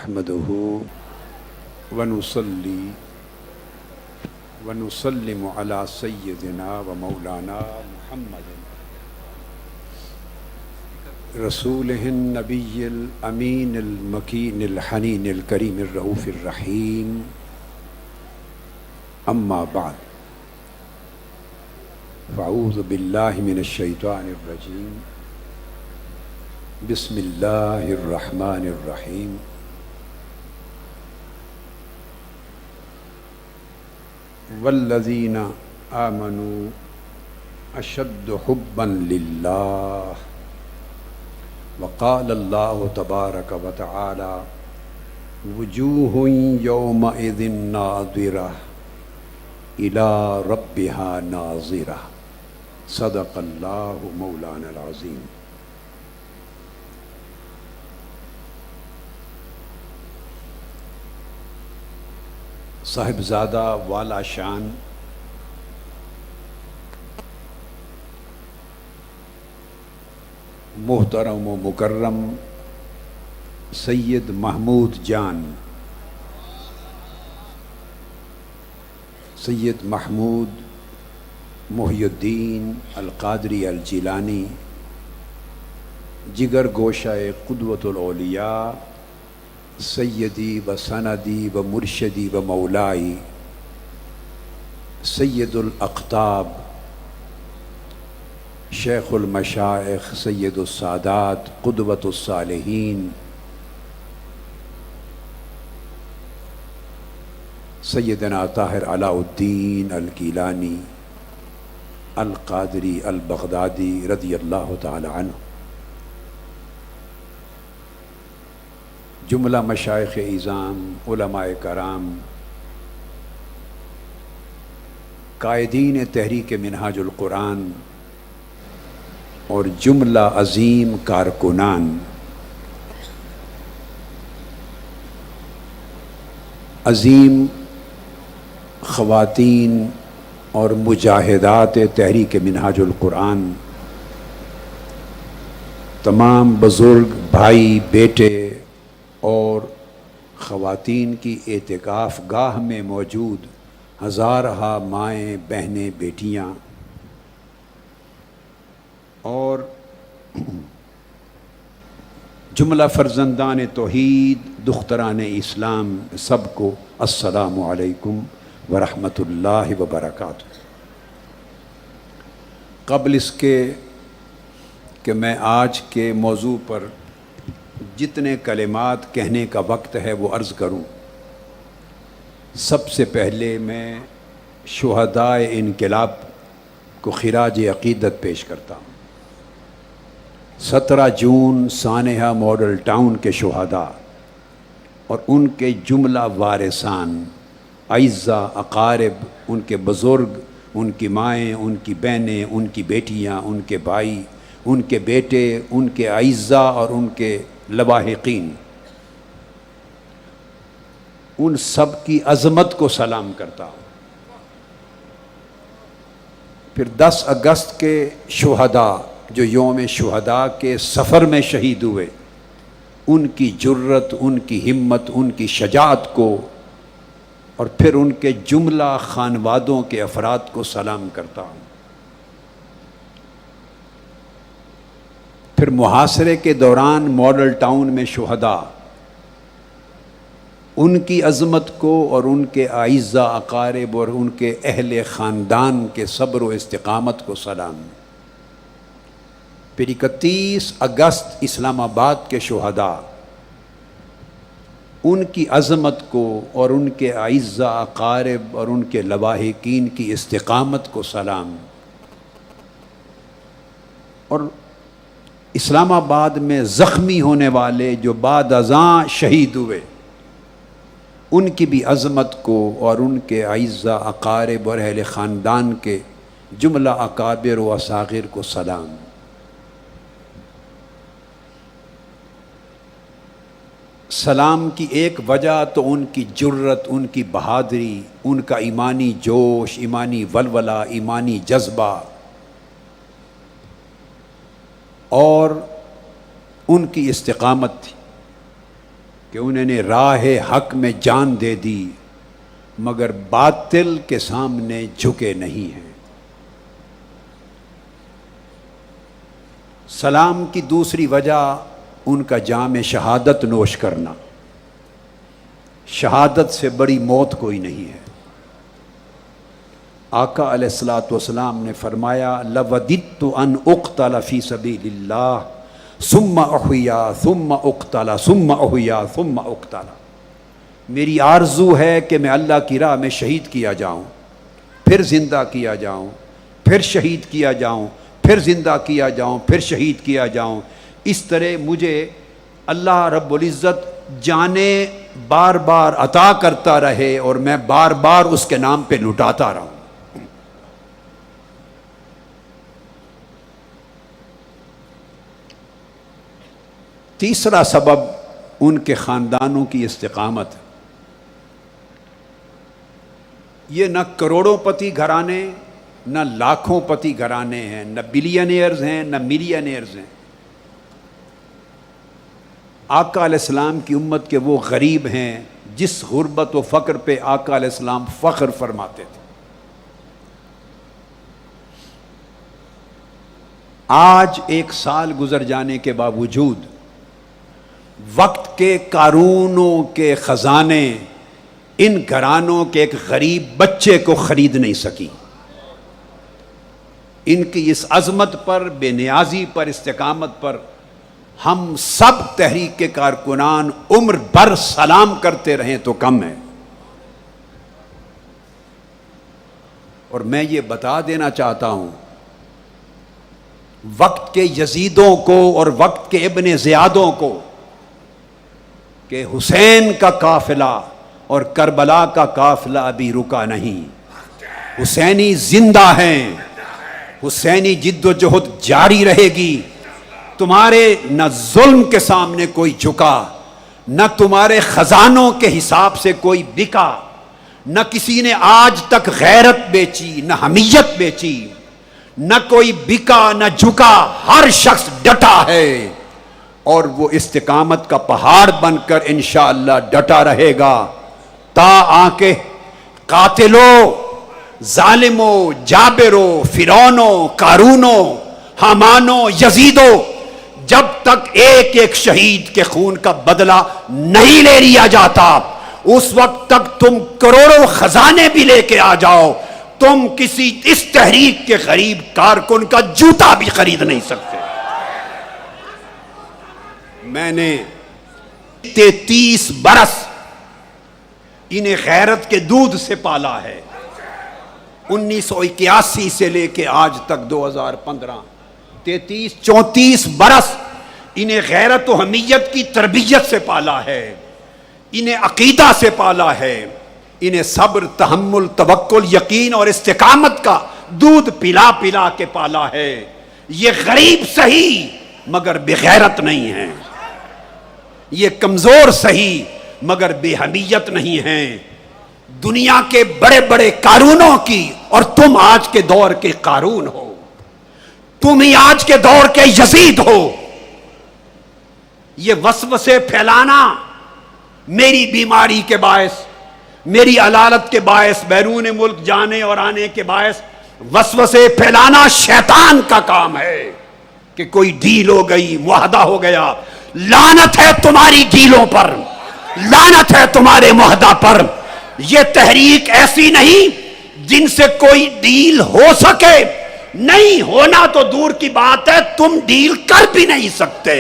نحمده ونصلي ونسلم على سيدنا ومولانا محمد رسوله النبي الأمين المكين الحنين الكريم الرؤوف الرحيم أما بعد فأعوذ بالله من الشيطان الرجيم بسم الله الرحمن الرحيم والذين آمنوا أشد حبا لله وقال الله تبارك وتعالى وجوه يومئذ ناظرة إلى ربها ناظرة صدق الله مولانا العظيم. صاحبزادہ والا شان محترم و مکرم سید محمود جان سید محمود محی الدین القادری الجیلانی جگر گوشہ قدوۃ الاولیاء سیدی و سندی و مرشدی و مولائی سید الاقطاب شیخ المشائخ سید السادات قدوۃ الصالحین سیدنا طاہر علاء الدین الگیلانی القادری البغدادی رضی اللہ تعالی عنہ، جملہ مشائخ اعظام، علماء کرام، قائدین تحریک منہاج القرآن اور جملہ عظیم کارکنان، عظیم خواتین اور مجاہدات تحریک منہاج القرآن، تمام بزرگ بھائی بیٹے اور خواتین کی اعتکاف گاہ میں موجود ہزارہا مائیں بہنیں بیٹیاں اور جملہ فرزندان توحید دختران اسلام، سب کو السلام علیکم ورحمۃ اللہ وبرکاتہ۔ قبل اس کے کہ میں آج کے موضوع پر جتنے کلمات کہنے کا وقت ہے وہ عرض کروں، سب سے پہلے میں شہدائے انقلاب کو خراج عقیدت پیش کرتا ہوں۔ 17 جون سانحہ ماڈل ٹاؤن کے شہداء اور ان کے جملہ وارثان، اعزاء، اقارب، ان کے بزرگ، ان کی مائیں، ان کی بہنیں، ان کی بیٹیاں، ان کے بھائی، ان کے بیٹے، ان کے اعزاء اور ان کے لواحقین، ان سب کی عظمت کو سلام کرتا ہوں۔ پھر 10 اگست کے شہداء جو یوم شہداء کے سفر میں شہید ہوئے، ان کی جرت، ان کی ہمت، ان کی شجاعت کو اور پھر ان کے جملہ خانوادوں کے افراد کو سلام کرتا ہوں۔ پھر محاصرے کے دوران ماڈل ٹاؤن میں شہداء، ان کی عظمت کو اور ان کے اعزاء، اقارب اور ان کے اہل خاندان کے صبر و استقامت کو سلام۔ پھر 31 اگست اسلام آباد کے شہداء، ان کی عظمت کو اور ان کے اعزاء، اقارب اور ان کے لواحقین کی استقامت کو سلام۔ اور اسلام آباد میں زخمی ہونے والے جو بعد ازاں شہید ہوئے، ان کی بھی عظمت کو اور ان کے اعزاء، اقارب اور اہل خاندان کے جملہ اکابر و اصاغر کو سلام۔ سلام کی ایک وجہ تو ان کی جرت، ان کی بہادری، ان کا ایمانی جوش، ایمانی ولولہ، ایمانی جذبہ اور ان کی استقامت تھی۔ کہ انہوں نے راہ حق میں جان دے دی مگر باطل کے سامنے جھکے نہیں ہیں۔ سلام کی دوسری وجہ ان کا جام شہادت نوش کرنا، شہادت سے بڑی موت کوئی نہیں ہے۔ آقا علیہ الصلوۃ والسلام نے فرمایا لوددت ان اقتل فی سبیل اللہ ثم احیا ثم اقتل ثم احیا ثم اقتل، میری آرزو ہے کہ میں اللہ کی راہ میں شہید کیا جاؤں، پھر زندہ کیا جاؤں، پھر شہید کیا جاؤں، پھر زندہ کیا جاؤں، پھر شہید کیا جاؤں۔ اس طرح مجھے اللہ رب العزت جانیں بار بار عطا کرتا رہے اور میں بار بار اس کے نام پہ لٹاتا رہوں۔ تیسرا سبب ان کے خاندانوں کی استقامت۔ یہ نہ کروڑوں پتی گھرانے نہ لاکھوں پتی گھرانے ہیں، نہ بلینئرز ہیں نہ ملینئرز ہیں۔ آقا علیہ السلام کی امت کے وہ غریب ہیں جس غربت و فقر پہ آقا علیہ السلام فخر فرماتے تھے۔ آج ایک سال گزر جانے کے باوجود وقت کے قارونوں کے خزانے ان گھرانوں کے ایک غریب بچے کو خرید نہیں سکی۔ ان کی اس عظمت پر، بے نیازی پر، استقامت پر ہم سب تحریک کے کارکنان عمر بھر سلام کرتے رہیں تو کم ہے۔ اور میں یہ بتا دینا چاہتا ہوں وقت کے یزیدوں کو اور وقت کے ابن زیادوں کو کہ حسین کا قافلہ اور کربلا کا قافلہ ابھی رکا نہیں، حسینی زندہ ہیں، حسینی جد و جہد جاری رہے گی۔ تمہارے نہ ظلم کے سامنے کوئی جھکا، نہ تمہارے خزانوں کے حساب سے کوئی بکا، نہ کسی نے آج تک غیرت بیچی نہ حمیت بیچی، نہ کوئی بکا نہ جھکا، ہر شخص ڈٹا ہے اور وہ استقامت کا پہاڑ بن کر انشاءاللہ ڈٹا رہے گا تا آنکہ قاتلوں، ظالموں، جابروں، فرعونوں، قارونوں، حامانوں، یزیدوں، جب تک ایک ایک شہید کے خون کا بدلہ نہیں لے لیا جاتا اس وقت تک تم کروڑوں خزانے بھی لے کے آ جاؤ، تم کسی اس تحریک کے غریب کارکن کا جوتا بھی خرید نہیں سکتے۔ میں نے 33 برس انہیں غیرت کے دودھ سے پالا ہے، 1981 سے لے کے آج تک 2015، 34 برس انہیں غیرت و حمیت کی تربیت سے پالا ہے، انہیں عقیدہ سے پالا ہے، انہیں صبر، تحمل، توکل، یقین اور استقامت کا دودھ پلا پلا کے پالا ہے۔ یہ غریب صحیح مگر بغیرت نہیں ہیں، یہ کمزور صحیح مگر بے حمیت نہیں ہیں۔ دنیا کے بڑے بڑے قارونوں کی، اور تم آج کے دور کے قارون ہو، تم ہی آج کے دور کے یزید ہو۔ یہ وسوسے پھیلانا میری بیماری کے باعث، میری علالت کے باعث، بیرون ملک جانے اور آنے کے باعث وسوسے پھیلانا شیطان کا کام ہے کہ کوئی ڈیل ہو گئی، معاہدہ ہو گیا۔ لعنت ہے تمہاری ڈیلوں پر، لعنت ہے تمہارے معاہدہ پر۔ یہ تحریک ایسی نہیں جن سے کوئی ڈیل ہو سکے، نہیں ہونا تو دور کی بات ہے، تم ڈیل کر بھی نہیں سکتے۔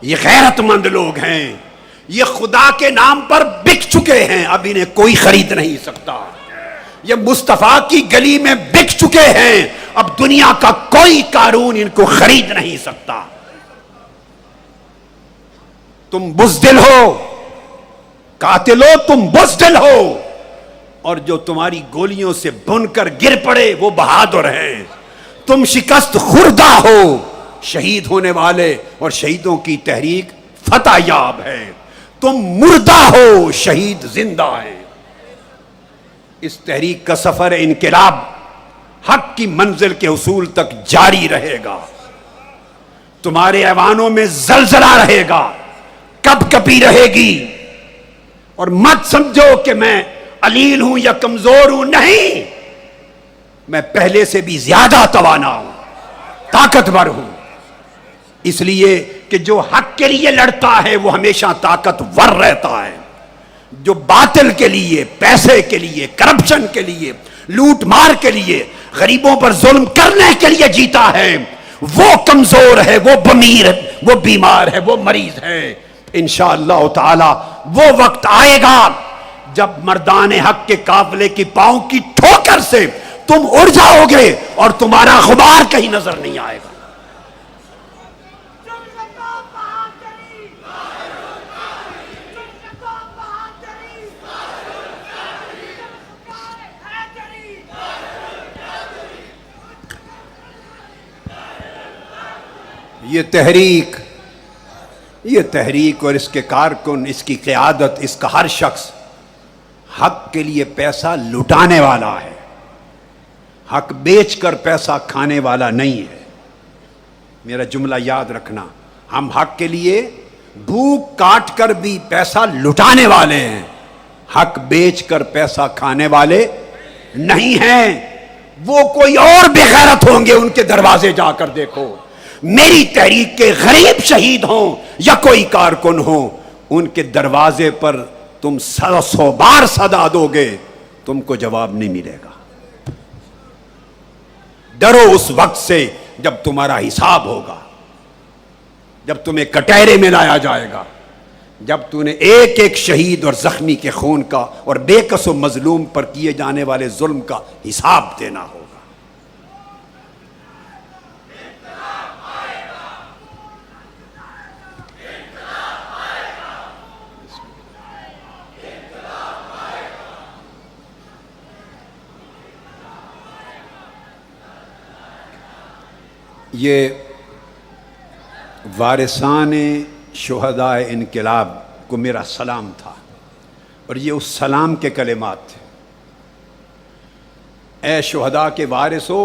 یہ غیرت مند لوگ ہیں، یہ خدا کے نام پر بک چکے ہیں، اب انہیں کوئی خرید نہیں سکتا۔ یہ مصطفیٰ کی گلی میں بک چکے ہیں، اب دنیا کا کوئی قارون ان کو خرید نہیں سکتا۔ تم بزدل ہو، قاتلو تم بزدل ہو، اور جو تمہاری گولیوں سے بن کر گر پڑے وہ بہادر ہیں۔ تم شکست خوردہ ہو، شہید ہونے والے اور شہیدوں کی تحریک فتح یاب ہے۔ تم مردہ ہو، شہید زندہ ہیں۔ اس تحریک کا سفر انقلاب حق کی منزل کے حصول تک جاری رہے گا۔ تمہارے ایوانوں میں زلزلہ رہے گا، کب کپی رہے گی. اور مت سمجھو کہ میں علیل ہوں یا کمزور ہوں، نہیں، میں پہلے سے بھی زیادہ توانا ہوں، طاقتور ہوں. اس لیے کہ جو حق کے لیے لڑتا ہے وہ ہمیشہ طاقتور رہتا ہے. جو باطل کے لیے، پیسے کے لیے، کرپشن کے لیے، لوٹ مار کے لیے، غریبوں پر ظلم کرنے کے لیے جیتا ہے، وہ کمزور ہے، وہ بمیر ہے، وہ بیمار ہے، وہ مریض ہے. انشاءاللہ تعالی وہ وقت آئے گا جب مردان حق کے قافلے کی پاؤں کی ٹھوکر سے تم اڑ جاؤ گے اور تمہارا غبار کہیں نظر نہیں آئے گا. یہ تحریک اور اس کے کارکن، اس کی قیادت، اس کا ہر شخص حق کے لیے پیسہ لٹانے والا ہے، حق بیچ کر پیسہ کھانے والا نہیں ہے. میرا جملہ یاد رکھنا، ہم حق کے لیے بھوک کاٹ کر بھی پیسہ لٹانے والے ہیں، حق بیچ کر پیسہ کھانے والے نہیں ہیں. وہ کوئی اور بے غیرت ہوں گے، ان کے دروازے جا کر دیکھو. میری تحریک کے غریب شہید ہوں یا کوئی کارکن ہوں، ان کے دروازے پر تم 100 بار صدا دو گے، تم کو جواب نہیں ملے گا. ڈرو اس وقت سے جب تمہارا حساب ہوگا، جب تمہیں کٹہرے میں لایا جائے گا، جب تم نے ایک ایک شہید اور زخمی کے خون کا اور بے کس و مظلوم پر کیے جانے والے ظلم کا حساب دینا ہوگا. یہ وارثان شہداء انقلاب کو میرا سلام تھا، اور یہ اس سلام کے کلمات تھے. اے شہداء کے وارثو،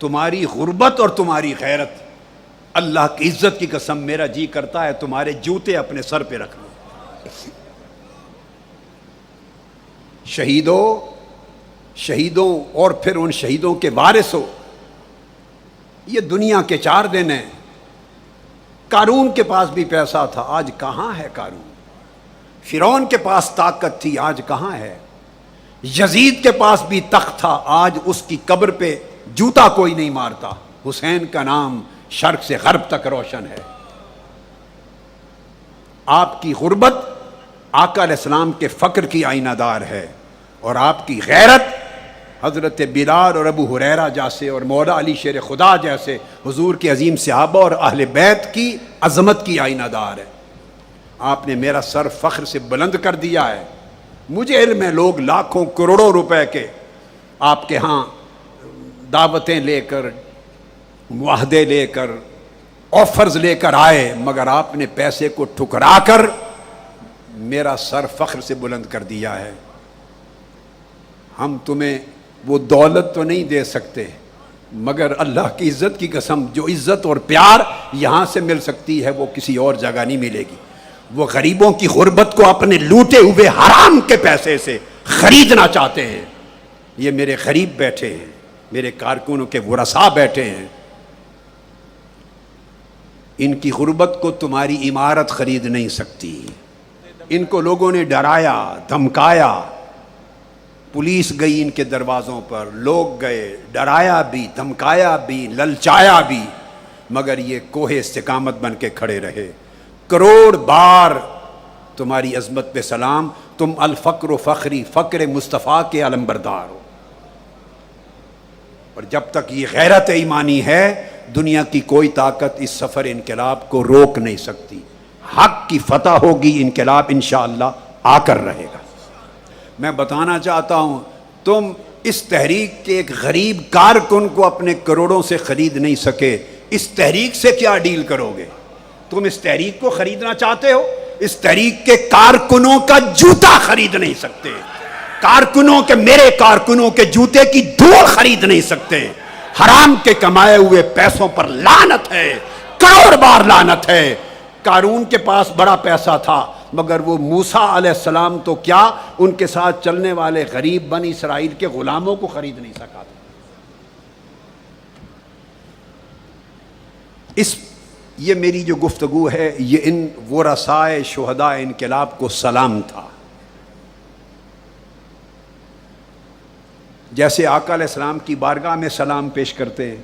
تمہاری غربت اور تمہاری غیرت، اللہ کی عزت کی قسم میرا جی کرتا ہے تمہارے جوتے اپنے سر پہ رکھ لو. شہیدوں اور پھر ان شہیدوں کے وارثوں، یہ دنیا کے 4 دن ہیں. قارون کے پاس بھی پیسہ تھا، آج کہاں ہے قارون؟ فرعون کے پاس طاقت تھی، آج کہاں ہے؟ یزید کے پاس بھی تخت تھا، آج اس کی قبر پہ جوتا کوئی نہیں مارتا. حسین کا نام شرق سے غرب تک روشن ہے. آپ کی غربت آقا علیہ السلام کے فقر کی آئینہ دار ہے، اور آپ کی غیرت حضرت بلال اور ابو ہریرہ جیسے اور مولا علی شیر خدا جیسے حضور کے عظیم صحابہ اور اہل بیت کی عظمت کی آئینہ دار ہے. آپ نے میرا سر فخر سے بلند کر دیا ہے. مجھے علم ہے لوگ لاکھوں کروڑوں روپے کے آپ کے ہاں دعوتیں لے کر، معاہدے لے کر، آفرز لے کر آئے، مگر آپ نے پیسے کو ٹھکرا کر میرا سر فخر سے بلند کر دیا ہے. ہم تمہیں وہ دولت تو نہیں دے سکتے، مگر اللہ کی عزت کی قسم جو عزت اور پیار یہاں سے مل سکتی ہے وہ کسی اور جگہ نہیں ملے گی. وہ غریبوں کی غربت کو اپنے لوٹے ہوئے حرام کے پیسے سے خریدنا چاہتے ہیں. یہ میرے غریب بیٹھے ہیں، میرے کارکنوں کے ورثاء بیٹھے ہیں. ان کی غربت کو تمہاری عمارت خرید نہیں سکتی. ان کو لوگوں نے ڈرایا، دھمکایا، پولیس گئی ان کے دروازوں پر، لوگ گئے، ڈرایا بھی، دھمکایا بھی، للچایا بھی، مگر یہ کوہ استقامت بن کے کھڑے رہے. کروڑ بار تمہاری عظمت پہ سلام. تم الفقر و فخری، فقر مصطفیٰ کے علمبردار ہو. اور جب تک یہ غیرت ایمانی ہے، دنیا کی کوئی طاقت اس سفر انقلاب کو روک نہیں سکتی. حق کی فتح ہوگی، انقلاب انشاءاللہ آ کر رہے گا. میں بتانا چاہتا ہوں، تم اس تحریک کے ایک غریب کارکن کو اپنے کروڑوں سے خرید نہیں سکے، اس تحریک سے کیا ڈیل کرو گے؟ تم اس تحریک کو خریدنا چاہتے ہو؟ اس تحریک کے کارکنوں کا جوتا خرید نہیں سکتے. کارکنوں کے، میرے کارکنوں کے جوتے کی دھول خرید نہیں سکتے. حرام کے کمائے ہوئے پیسوں پر لعنت ہے، کروڑ بار لعنت ہے. قارون کے پاس بڑا پیسہ تھا، مگر وہ موسیٰ علیہ السلام تو کیا ان کے ساتھ چلنے والے غریب بنی اسرائیل کے غلاموں کو خرید نہیں سکا تھا۔ یہ میری جو گفتگو ہے یہ ان ورثائے شہداء انقلاب کو سلام تھا۔ جیسے آقا علیہ السلام کی بارگاہ میں سلام پیش کرتے ہیں،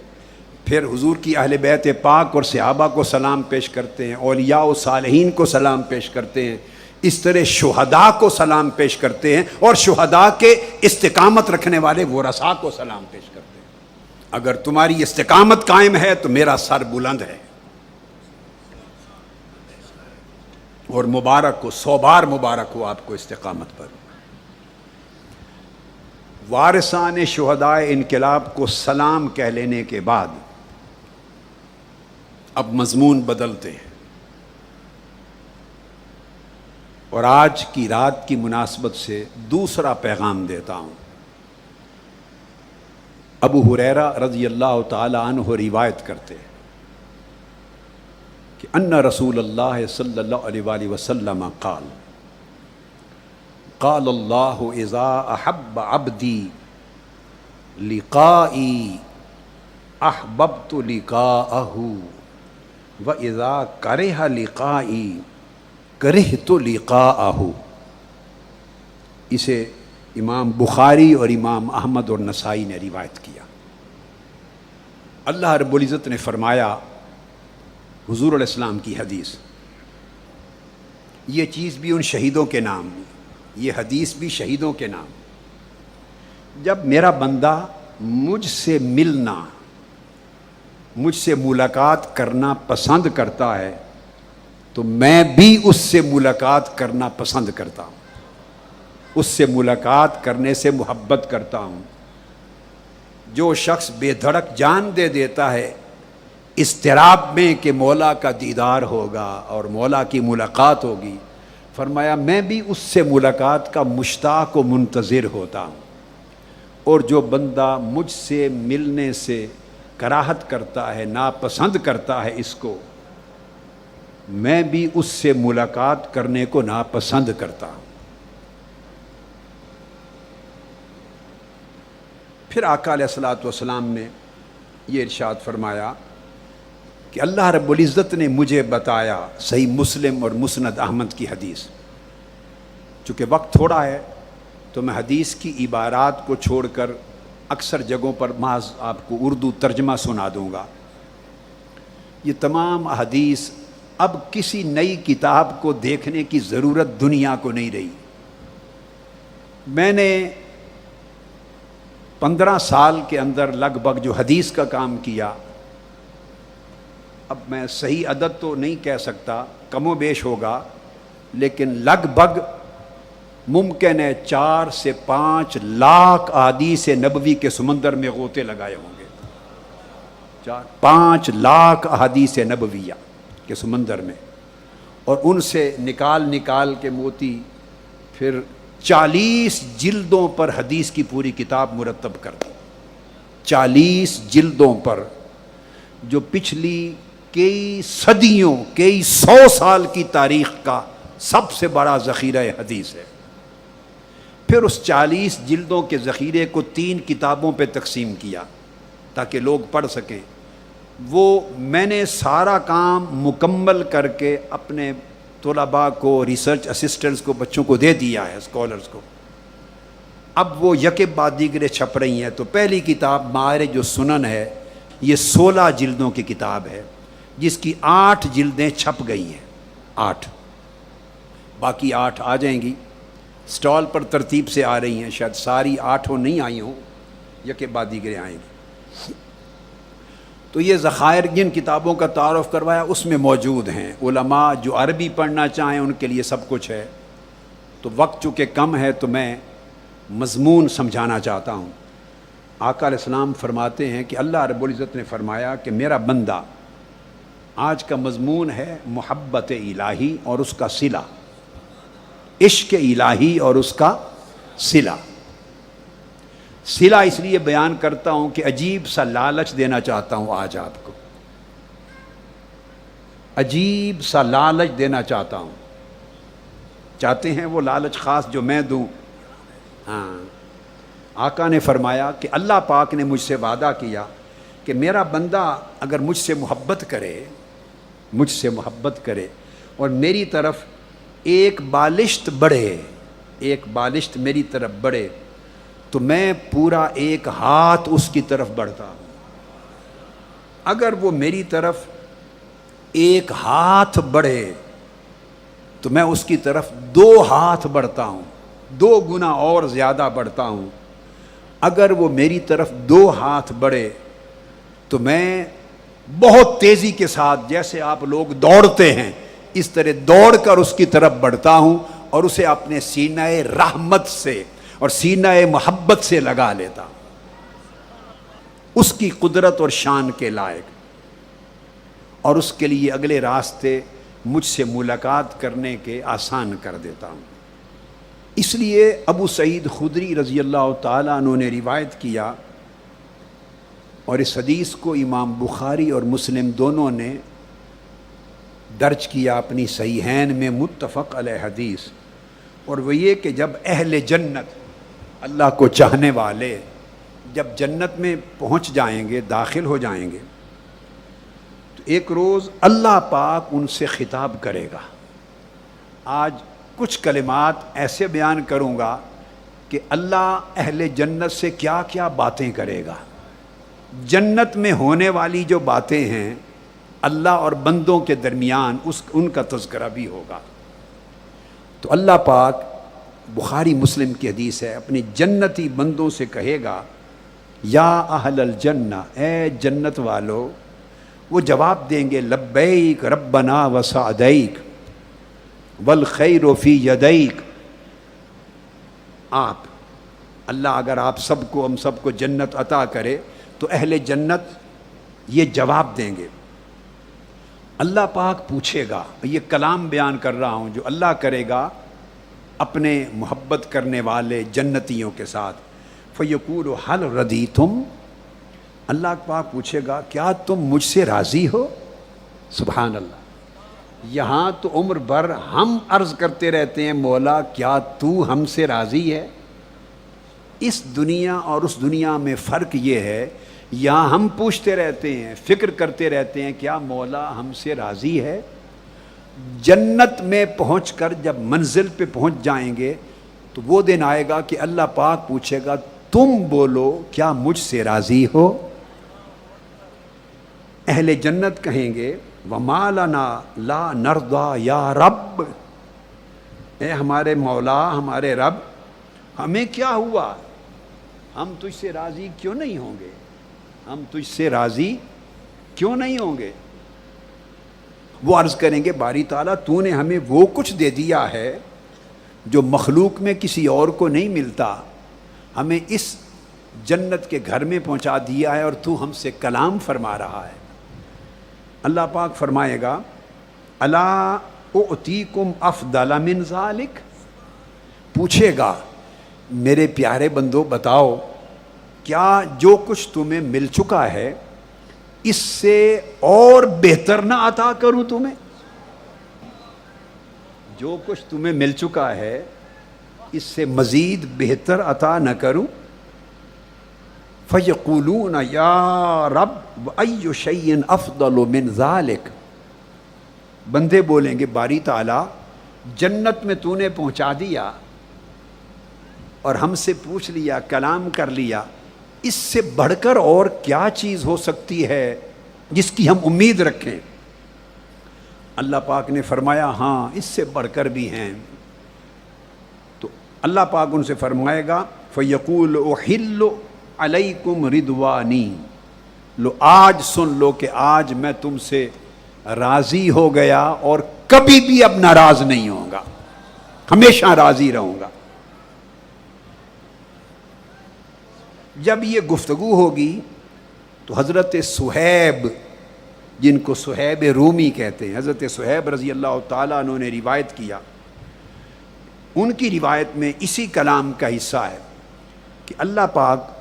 پھر حضور کی اہل بیت پاک اور صحابہ کو سلام پیش کرتے ہیں، اولیاء و صالحین کو سلام پیش کرتے ہیں، اس طرح شہداء کو سلام پیش کرتے ہیں، اور شہداء کے استقامت رکھنے والے ورثاء کو سلام پیش کرتے ہیں۔ اگر تمہاری استقامت قائم ہے تو میرا سر بلند ہے، اور مبارک ہو، 100 بار مبارک ہو آپ کو استقامت پر۔ وارثان شہداء انقلاب کو سلام کہہ لینے کے بعد اب مضمون بدلتے ہیں، اور آج کی رات کی مناسبت سے دوسرا پیغام دیتا ہوں۔ ابو ہریرہ رضی اللہ تعالی عنہ روایت کرتے ہیں کہ ان رسول اللہ صلی اللہ علیہ وآلہ وسلم قال قال اللہ اذا احب عبدی لقائی احببت لقاءہ وَإِذَا كَرِهَ لِقَائِي كَرِهْتُ لِقَاءَهُ۔ اسے امام بخاری اور امام احمد اور نسائی نے روایت کیا۔ اللہ رب العزت نے فرمایا، حضور علیہ السلام کی حدیث، یہ چیز بھی ان شہیدوں کے نام، یہ حدیث بھی شہیدوں کے نام۔ جب میرا بندہ مجھ سے ملنا، مجھ سے ملاقات کرنا پسند کرتا ہے تو میں بھی اس سے ملاقات کرنا پسند کرتا ہوں، اس سے ملاقات کرنے سے محبت کرتا ہوں۔ جو شخص بے دھڑک جان دے دیتا ہے اضطراب میں کہ مولا کا دیدار ہوگا اور مولا کی ملاقات ہوگی، فرمایا میں بھی اس سے ملاقات کا مشتاق و منتظر ہوتا ہوں۔ اور جو بندہ مجھ سے ملنے سے کراہت کرتا ہے، ناپسند کرتا ہے اس کو، میں بھی اس سے ملاقات کرنے کو ناپسند کرتا ہوں۔ پھر آقا علیہ الصلوۃ والسلام نے یہ ارشاد فرمایا کہ اللہ رب العزت نے مجھے بتایا، صحیح مسلم اور مسند احمد کی حدیث۔ چونکہ وقت تھوڑا ہے تو میں حدیث کی عبارات کو چھوڑ کر اکثر جگہوں پر محض آپ کو اردو ترجمہ سنا دوں گا۔ یہ تمام احادیث اب کسی نئی کتاب کو دیکھنے کی ضرورت دنیا کو نہیں رہی۔ میں نے 15 سال کے اندر لگ بھگ جو حدیث کا کام کیا، اب میں صحیح عدد تو نہیں کہہ سکتا، کم و بیش ہوگا، لیکن لگ بھگ ممکن ہے 4 سے 5 لاکھ احادیث نبوی کے سمندر میں غوطے لگائے ہوں گے۔ 5 لاکھ احادیث نبویہ کے سمندر میں، اور ان سے نکال کے موتی پھر 40 جلدوں پر حدیث کی پوری کتاب مرتب کر دی۔ 40 جلدوں پر، جو پچھلی کئی صدیوں، کئی 100 سال کی تاریخ کا سب سے بڑا ذخیرہ حدیث ہے۔ پھر اس 40 جلدوں کے ذخیرے کو 3 کتابوں پہ تقسیم کیا تاکہ لوگ پڑھ سکیں۔ وہ میں نے سارا کام مکمل کر کے اپنے طلباء کو، ریسرچ اسسٹنٹس کو، بچوں کو دے دیا ہے، اسکالرز کو۔ اب وہ یکے بعد دیگرے چھپ رہی ہیں۔ تو پہلی کتاب معارج و سنن ہے، یہ 16 جلدوں کی کتاب ہے، جس کی 8 جلدیں چھپ گئی ہیں، 8، باقی 8 آ جائیں گی۔ سٹال پر ترتیب سے آ رہی ہیں، شاید ساری 8 نہیں آئی ہوں، یکے بعد دیگرے آئیں گی۔ تو یہ ذخائر جن کتابوں کا تعارف کروایا اس میں موجود ہیں۔ علماء جو عربی پڑھنا چاہیں ان کے لیے سب کچھ ہے۔ تو وقت چونکہ کم ہے تو میں مضمون سمجھانا چاہتا ہوں۔ آقا علیہ السلام فرماتے ہیں کہ اللہ رب العزت نے فرمایا کہ میرا بندہ، آج کا مضمون ہے محبت الہی اور اس کا صلہ، عشق الہی اور اس کا صلہ۔ صلہ اس لیے بیان کرتا ہوں کہ عجیب سا لالچ دینا چاہتا ہوں آج آپ کو۔ عجیب سا لالچ دینا چاہتا ہوں. چاہتے ہیں وہ لالچ خاص جو میں دوں؟ ہاں. آقا نے فرمایا کہ اللہ پاک نے مجھ سے وعدہ کیا کہ میرا بندہ اگر مجھ سے محبت کرے اور میری طرف ایک بالشت میری طرف بڑھے تو میں پورا ایک ہاتھ اس کی طرف بڑھتا ہوں. اگر وہ میری طرف ایک ہاتھ بڑھے تو میں اس کی طرف 2 ہاتھ بڑھتا ہوں، 2 گنا اور زیادہ بڑھتا ہوں. اگر وہ میری طرف 2 ہاتھ بڑھے تو میں بہت تیزی کے ساتھ، جیسے آپ لوگ دوڑتے ہیں اس طرح دوڑ کر اس کی طرف بڑھتا ہوں اور اسے اپنے سینہ رحمت سے اور سینہ محبت سے لگا لیتا ہوں، اس کی قدرت اور شان کے لائق، اور اس کے لیے اگلے راستے مجھ سے ملاقات کرنے کے آسان کر دیتا ہوں. اس لیے ابو سعید خدری رضی اللہ تعالیٰ عنہ نے روایت کیا، اور اس حدیث کو امام بخاری اور مسلم دونوں نے درج کیا اپنی صحیحین میں، متفق علیہ حدیث. اور وہ یہ کہ جب اہل جنت، اللہ کو چاہنے والے، جب جنت میں پہنچ جائیں گے، داخل ہو جائیں گے، تو ایک روز اللہ پاک ان سے خطاب کرے گا. آج کچھ کلمات ایسے بیان کروں گا کہ اللہ اہل جنت سے کیا کیا باتیں کرے گا. جنت میں ہونے والی جو باتیں ہیں اللہ اور بندوں کے درمیان ان کا تذکرہ بھی ہوگا. تو اللہ پاک، بخاری مسلم کی حدیث ہے، اپنے جنتی بندوں سے کہے گا یا اہل الجنہ، اے جنت والو. وہ جواب دیں گے لبیک ربنا وسعدیک والخیر فی یدیک. آپ اللہ اگر آپ سب کو، ہم سب کو جنت عطا کرے تو اہل جنت یہ جواب دیں گے. اللہ پاک پوچھے گا، یہ کلام بیان کر رہا ہوں جو اللہ کرے گا اپنے محبت کرنے والے جنتیوں کے ساتھ. فیقول هل رضیتم، اللہ پاک پوچھے گا کیا تم مجھ سے راضی ہو؟ سبحان اللہ. یہاں تو عمر بھر ہم عرض کرتے رہتے ہیں مولا کیا تو ہم سے راضی ہے. اس دنیا اور اس دنیا میں فرق یہ ہے، یہاں ہم پوچھتے رہتے ہیں، فکر کرتے رہتے ہیں کیا مولا ہم سے راضی ہے. جنت میں پہنچ کر جب منزل پہ پہنچ جائیں گے تو وہ دن آئے گا کہ اللہ پاک پوچھے گا تم بولو کیا مجھ سے راضی ہو. اہل جنت کہیں گے وَمَا لَنَا لَا نَرْضَى یا رب، اے ہمارے مولا، ہمارے رب، ہمیں کیا ہوا، ہم تجھ سے راضی کیوں نہیں ہوں گے، ہم تجھ سے راضی کیوں نہیں ہوں گے. وہ عرض کریں گے باری تعالیٰ تو نے ہمیں وہ کچھ دے دیا ہے جو مخلوق میں کسی اور کو نہیں ملتا، ہمیں اس جنت کے گھر میں پہنچا دیا ہے اور تو ہم سے کلام فرما رہا ہے. اللہ پاک فرمائے گا الا اعطیکم افضل من ذالک، پوچھے گا میرے پیارے بندو بتاؤ کیا جو کچھ تمہیں مل چکا ہے اس سے اور بہتر نہ عطا کروں تمہیں، جو کچھ تمہیں مل چکا ہے اس سے مزید بہتر عطا نہ کروں. فَيَقُولُونَ يَا رَبْ وَأَيُّ شَيْءٍ أَفْضَلُ مِنْ ذَلِكَ، بندے بولیں گے باری تعالیٰ جنت میں تو نے پہنچا دیا اور ہم سے پوچھ لیا، کلام کر لیا، اس سے بڑھ کر اور کیا چیز ہو سکتی ہے جس کی ہم امید رکھیں. اللہ پاک نے فرمایا ہاں اس سے بڑھ کر بھی ہیں. تو اللہ پاک ان سے فرمائے گا فَيَقُولُ أُحِلُّ علیکم رضوانی، لو آج سن لو کہ آج میں تم سے راضی ہو گیا اور کبھی بھی اب ناراض نہیں ہوں گا، ہمیشہ راضی رہوں گا. جب یہ گفتگو ہوگی تو حضرت صہیب، جن کو صہیب رومی کہتے ہیں، حضرت صہیب رضی اللہ تعالیٰ عنہ نے روایت کیا، ان کی روایت میں اسی کلام کا حصہ ہے کہ اللہ پاک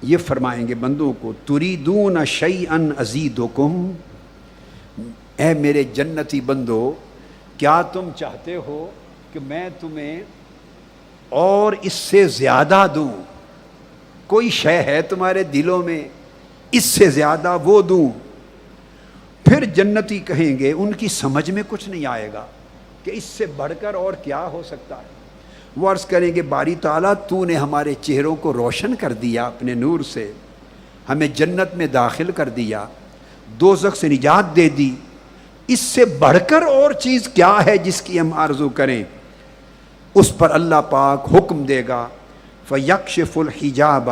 یہ فرمائیں گے بندوں کو تریدون شیئا ازیدکم، اے میرے جنتی بندو، کیا تم چاہتے ہو کہ میں تمہیں اور اس سے زیادہ دوں؟ کوئی شے ہے تمہارے دلوں میں اس سے زیادہ وہ دوں؟ پھر جنتی کہیں گے، ان کی سمجھ میں کچھ نہیں آئے گا کہ اس سے بڑھ کر اور کیا ہو سکتا ہے۔ وہ عرض کریں گے، باری تعالیٰ تو نے ہمارے چہروں کو روشن کر دیا اپنے نور سے، ہمیں جنت میں داخل کر دیا، دوزخ سے نجات دے دی، اس سے بڑھ کر اور چیز کیا ہے جس کی ہم آرزو کریں؟ اس پر اللہ پاک حکم دے گا، فَيَكْشِفُ الْحِجَابَ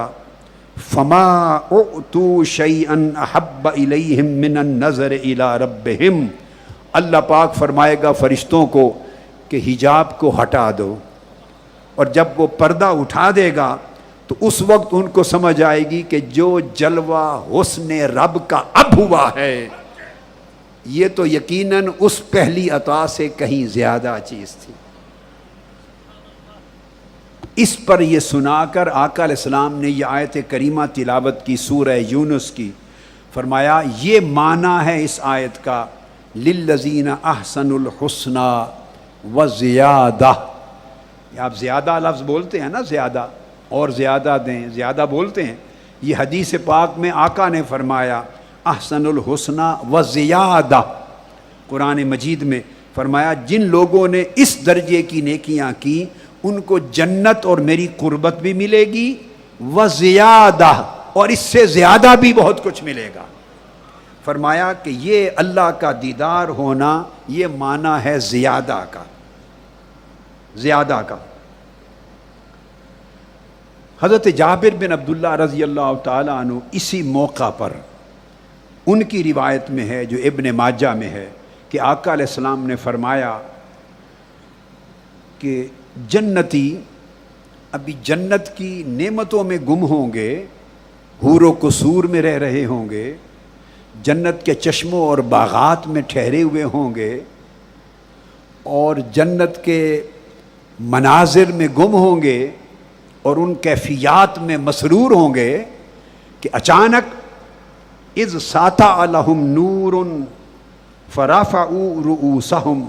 فَمَا أُعْتُوا شَيْئًا أَحَبَّ إِلَيْهِمْ مِنَ النَّظَرِ إِلَىٰ رَبِّهِمْ۔ اللہ پاک فرمائے گا فرشتوں کو کہ حجاب کو ہٹا دو، اور جب وہ پردہ اٹھا دے گا تو اس وقت ان کو سمجھ آئے گی کہ جو جلوہ حسن رب کا اب ہوا ہے یہ تو یقیناً اس پہلی عطا سے کہیں زیادہ چیز تھی۔ اس پر یہ سنا کر آقا علیہ السلام نے یہ آیت کریمہ تلاوت کی سورہ یونس کی، فرمایا یہ معنی ہے اس آیت کا، للذین احسنوا الحسنى وزیادہ۔ آپ زیادہ لفظ بولتے ہیں نا، زیادہ اور زیادہ دیں، زیادہ بولتے ہیں، یہ حدیث پاک میں آقا نے فرمایا احسن الحسنى وزیادہ۔ قرآن مجید میں فرمایا جن لوگوں نے اس درجے کی نیکیاں کی ان کو جنت اور میری قربت بھی ملے گی، وزیادہ، اور اس سے زیادہ بھی بہت کچھ ملے گا۔ فرمایا کہ یہ اللہ کا دیدار ہونا یہ معنی ہے زیادہ کا، زیادہ کا۔ حضرت جابر بن عبداللہ رضی اللہ تعالیٰ عنہ اسی موقع پر، ان کی روایت میں ہے جو ابن ماجہ میں ہے کہ آقا علیہ السلام نے فرمایا کہ جنتی ابھی جنت کی نعمتوں میں گم ہوں گے، حور و قصور میں رہ رہے ہوں گے، جنت کے چشموں اور باغات میں ٹھہرے ہوئے ہوں گے، اور جنت کے مناظر میں گم ہوں گے اور ان کیفیات میں مسرور ہوں گے کہ اچانک اذ ساطع لہم نور فرفعوا رؤوسہم،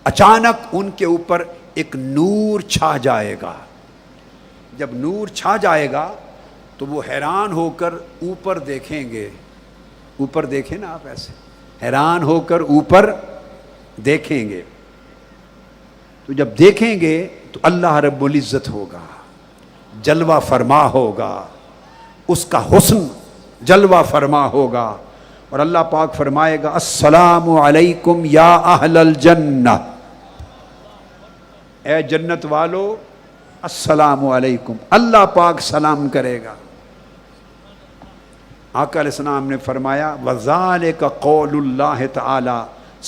اچانک ان کے اوپر ایک نور چھا جائے گا۔ جب نور چھا جائے گا تو وہ حیران ہو کر اوپر دیکھیں گے، اوپر دیکھیں نا آپ ایسے، حیران ہو کر اوپر دیکھیں گے، تو جب دیکھیں گے تو اللہ رب العزت ہوگا، جلوہ فرما ہوگا، اس کا حسن جلوہ فرما ہوگا، اور اللہ پاک فرمائے گا السلام علیکم یا اہل الجنہ، اے جنت والو السلام علیکم، اللہ پاک سلام کرے گا۔ آقا علیہ السلام نے فرمایا وَذَلِكَ قَوْلُ اللَّهِ تَعَالَى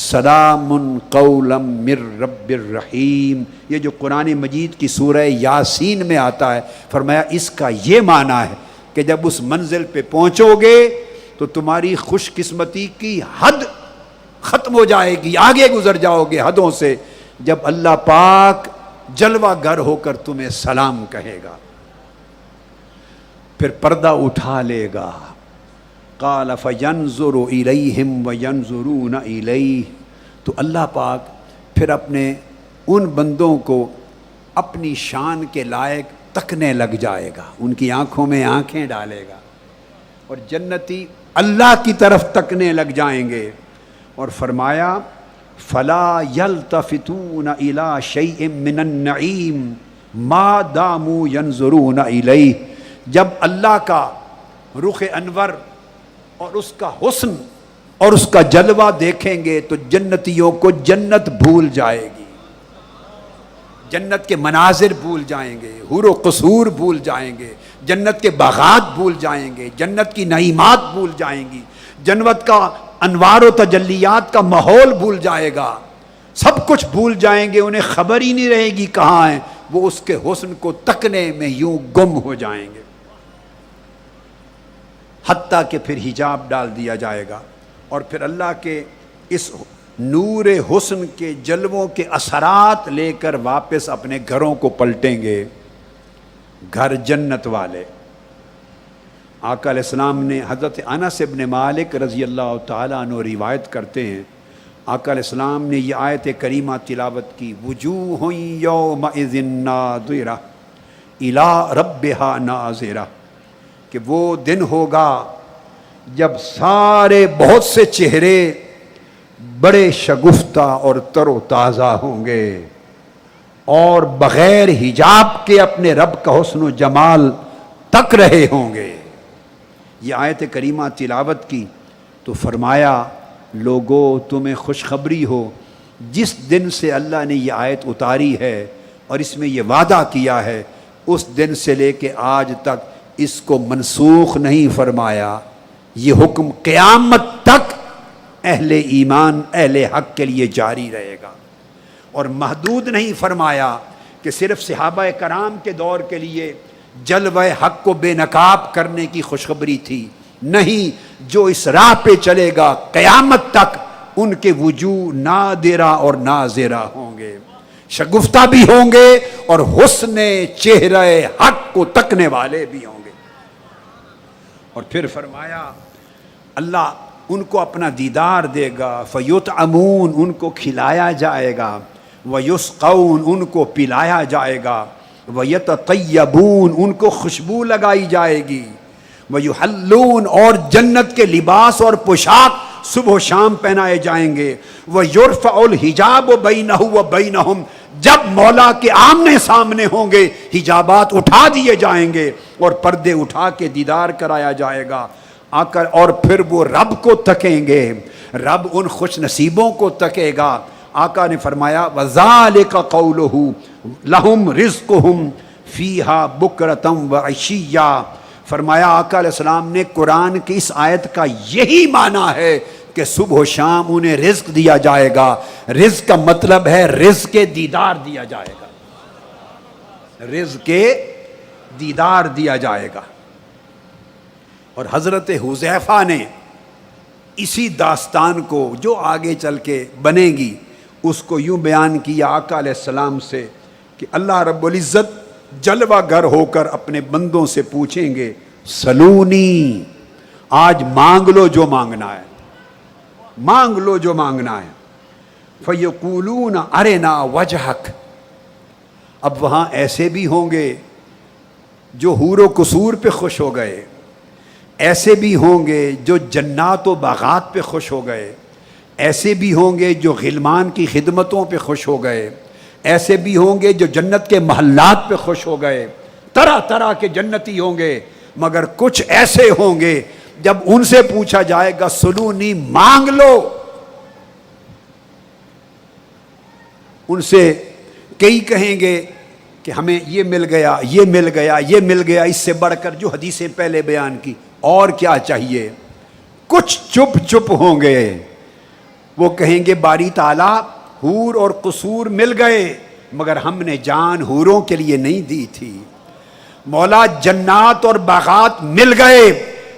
سَلَامٌ قَوْلًا مِّن رَّبٍّ الرَّحِيمٍ، یہ جو قرآن مجید کی سورہ یاسین میں آتا ہے، فرمایا اس کا یہ معنی ہے کہ جب اس منزل پہ پہنچو گے تو تمہاری خوش قسمتی کی حد ختم ہو جائے گی، آگے گزر جاؤ گے حدوں سے، جب اللہ پاک جلوہ گر ہو کر تمہیں سلام کہے گا، پھر پردہ اٹھا لے گا، قال فینظر الیہم وینظرون الیہ، تو اللہ پاک پھر اپنے ان بندوں کو اپنی شان کے لائق تکنے لگ جائے گا، ان کی آنکھوں میں آنکھیں ڈالے گا، اور جنتی اللہ کی طرف تکنے لگ جائیں گے، اور فرمایا فلا یلتفتون الی شیء من النعیم ما داموا ینظرون الیہ، جب اللہ کا رخ انور اور اس کا حسن اور اس کا جلوہ دیکھیں گے تو جنتیوں کو جنت بھول جائے گی، جنت کے مناظر بھول جائیں گے، حور و قصور بھول جائیں گے، جنت کے باغات بھول جائیں گے، جنت کی نعیمات بھول جائیں گی، جنت کا انوار و تجلیات کا ماحول بھول جائے گا، سب کچھ بھول جائیں گے، انہیں خبر ہی نہیں رہے گی کہاں ہیں، وہ اس کے حسن کو تکنے میں یوں گم ہو جائیں گے، حتیٰ کہ پھر حجاب ڈال دیا جائے گا، اور پھر اللہ کے اس نور حسن کے جلووں کے اثرات لے کر واپس اپنے گھروں کو پلٹیں گے، گھر جنت والے۔ آقا علیہ السلام نے حضرت انس بن مالک رضی اللہ تعالیٰ عنہ روایت کرتے ہیں، آقا علیہ السلام نے یہ آیت کریمہ تلاوت کی، وجوہ یومئذ ناظرہ الی ربہا ناظرہ، کہ وہ دن ہوگا جب سارے بہت سے چہرے بڑے شگفتہ اور تر و تازہ ہوں گے اور بغیر حجاب کے اپنے رب کا حسن و جمال تک رہے ہوں گے۔ یہ آیت کریمہ تلاوت کی تو فرمایا لوگو تمہیں خوشخبری ہو، جس دن سے اللہ نے یہ آیت اتاری ہے اور اس میں یہ وعدہ کیا ہے، اس دن سے لے کے آج تک اس کو منسوخ نہیں فرمایا۔ یہ حکم قیامت تک اہل ایمان اہل حق کے لیے جاری رہے گا، اور محدود نہیں فرمایا کہ صرف صحابہ کرام کے دور کے لیے جلوہ حق کو بے نقاب کرنے کی خوشخبری تھی، نہیں، جو اس راہ پہ چلے گا قیامت تک ان کے وجوہ نادرہ اور ناظرہ ہوں گے، شگفتہ بھی ہوں گے اور حسن چہرہ حق کو تکنے والے بھی ہوں گے۔ اور پھر فرمایا اللہ ان کو اپنا دیدار دے گا، فیطعمون ان کو کھلایا جائے گا، ویسقون ان کو پلایا جائے گا، ویتطیبون ان کو خوشبو لگائی جائے گی، ویحلون اور جنت کے لباس اور پوشاک صبح و شام پہنائے جائیں گے، ویرفع الحجاب بینہ وبینہم جب مولا کے آمنے سامنے ہوں گے حجابات اٹھا دیے جائیں گے اور پردے اٹھا کے دیدار کرایا جائے گا آ کر، اور پھر وہ رب کو تکیں گے، رب ان خوش نصیبوں کو تکے گا۔ آقا نے فرمایا وَذَلِكَ قَوْلُهُ لَهُمْ رِزْقُهُمْ فِيهَا بُكْرَةً وَعِشِيًّا، فرمایا آقا علیہ السلام نے قرآن کی اس آیت کا یہی معنی ہے کہ صبح و شام انہیں رزق دیا جائے گا۔ رزق کا مطلب ہے رزق کے دیدار دیا جائے گا، رزق کے دیدار دیا جائے گا۔ اور حضرت حذیفہ نے اسی داستان کو جو آگے چل کے بنے گی اس کو یوں بیان کیا آقا علیہ السلام سے کہ اللہ رب العزت جلوہ گر ہو کر اپنے بندوں سے پوچھیں گے سلونی، آج مانگ لو جو مانگنا ہے، مانگ لو جو مانگنا ہے، فیقولون ارنا وجہک، اب وہاں ایسے بھی ہوں گے جو حور و قصور پہ خوش ہو گئے، ایسے بھی ہوں گے جو جنات و باغات پہ خوش ہو گئے، ایسے بھی ہوں گے جو غلمان کی خدمتوں پہ خوش ہو گئے، ایسے بھی ہوں گے جو جنت کے محلات پہ خوش ہو گئے، طرح طرح کے جنتی ہوں گے، مگر کچھ ایسے ہوں گے جب ان سے پوچھا جائے گا سلونی مانگ لو، ان سے کئی کہیں گے کہ ہمیں یہ مل گیا، یہ مل گیا، یہ مل گیا، اس سے بڑھ کر جو حدیثیں پہلے بیان کی اور کیا چاہیے۔ کچھ چپ چپ ہوں گے، وہ کہیں گے باری تعالیٰ حور اور قصور مل گئے مگر ہم نے جان حوروں کے لیے نہیں دی تھی، مولا جنات اور باغات مل گئے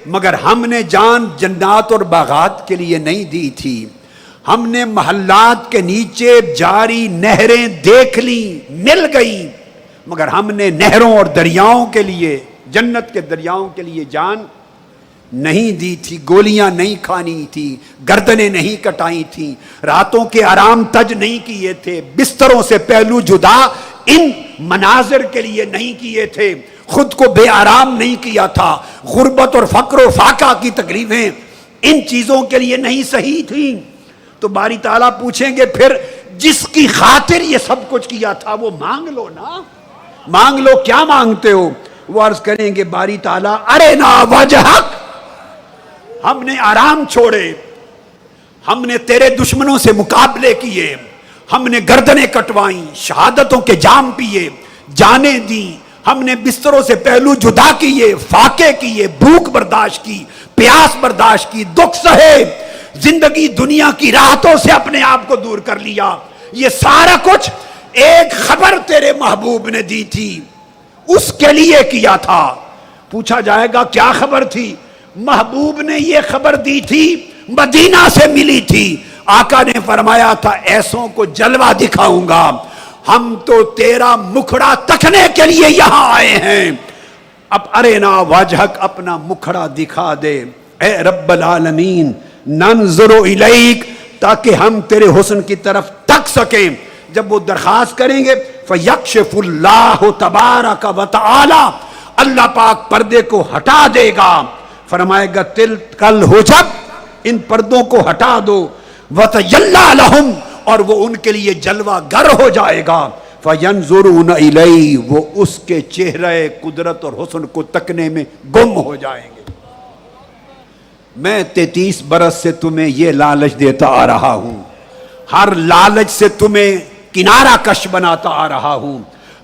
مگر ہم نے جان جنات اور باغات کے لیے نہیں دی تھی، ہم نے محلات کے نیچے جاری نہریں دیکھ لی مل گئی مگر ہم نے نہروں اور دریاؤں کے لیے، جنت کے دریاؤں کے لیے جان نہیں دی تھی، گولیاں نہیں کھانی تھی، گردنیں نہیں کٹائی تھیں، راتوں کے آرام تج نہیں کیے تھے، بستروں سے پہلو جدا ان مناظر کے لیے نہیں کیے تھے، خود کو بے آرام نہیں کیا تھا، غربت اور فقر و فاقہ کی تکلیفیں ان چیزوں کے لیے نہیں صحیح تھیں۔ تو باری تعالیٰ پوچھیں گے پھر جس کی خاطر یہ سب کچھ کیا تھا وہ مانگ لو نا، مانگ لو، کیا مانگتے ہو؟ وہ عرض کریں گے باری تعالیٰ ارنا وجہک، ہم نے آرام چھوڑے، ہم نے تیرے دشمنوں سے مقابلے کیے، ہم نے گردنیں کٹوائیں، شہادتوں کے جام پیے، جانیں دی، ہم نے بستروں سے پہلو جدا کیے، فاقے کیے، بھوک برداشت کی، پیاس برداشت کی، دکھ سہے، زندگی دنیا کی راحتوں سے اپنے آپ کو دور کر لیا، یہ سارا کچھ ایک خبر تیرے محبوب نے دی تھی، اس کے لیے کیا تھا۔ پوچھا جائے گا کیا خبر تھی؟ محبوب نے یہ خبر دی تھی، مدینہ سے ملی تھی، آقا نے فرمایا تھا ایسوں کو جلوہ دکھاؤں گا، ہم تو تیرا مکھڑا تکنے کے لیے یہاں آئے ہیں، اب ارنا وجہک، اپنا مکھڑا دکھا دے اے رب العالمین، ننظر الیک، تاکہ ہم تیرے حسن کی طرف تک سکیں. جب وہ درخواست کریں گے فَيَكْشِفُ اللَّهُ تَبَارَكَ وَتَعَالَى، اللہ پاک پردے کو ہٹا دے گا، فرمائے گا تِلْكَ الْحُجَبْ، ان پردوں کو ہٹا دو، وَتَجَلَّى لَهُمْ، اور وہ ان کے لیے جلوہ گر ہو جائے گا، فَيَنْظُرُونَ إِلَيْهِ، وہ اس کے چہرے قدرت اور حسن کو تکنے میں گم ہو جائیں گے. میں 33 برس سے تمہیں یہ لالچ دیتا آ رہا ہوں، ہر لالچ سے تمہیں کنارہ کش بناتا آ رہا ہوں،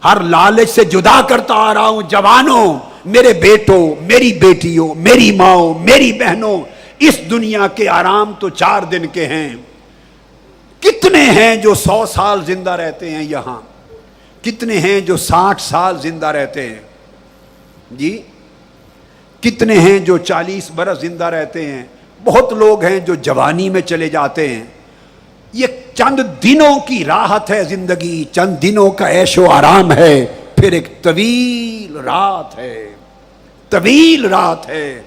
ہر لالچ سے جدا کرتا آ رہا ہوں. جوانوں، میرے بیٹوں، میری بیٹیوں، میری ماؤں، میری بہنوں، اس دنیا کے آرام تو 4 دن کے ہیں. کتنے ہیں جو 100 سال زندہ رہتے ہیں یہاں؟ کتنے ہیں جو 60 سال زندہ رہتے ہیں؟ جی کتنے ہیں جو 40 برس زندہ رہتے ہیں؟ بہت لوگ ہیں جو جوانی میں چلے جاتے ہیں. یہ چند دنوں کی راحت ہے زندگی، چند دنوں کا عیش و آرام ہے، پھر ایک طویل رات ہے، طویل رات ہے.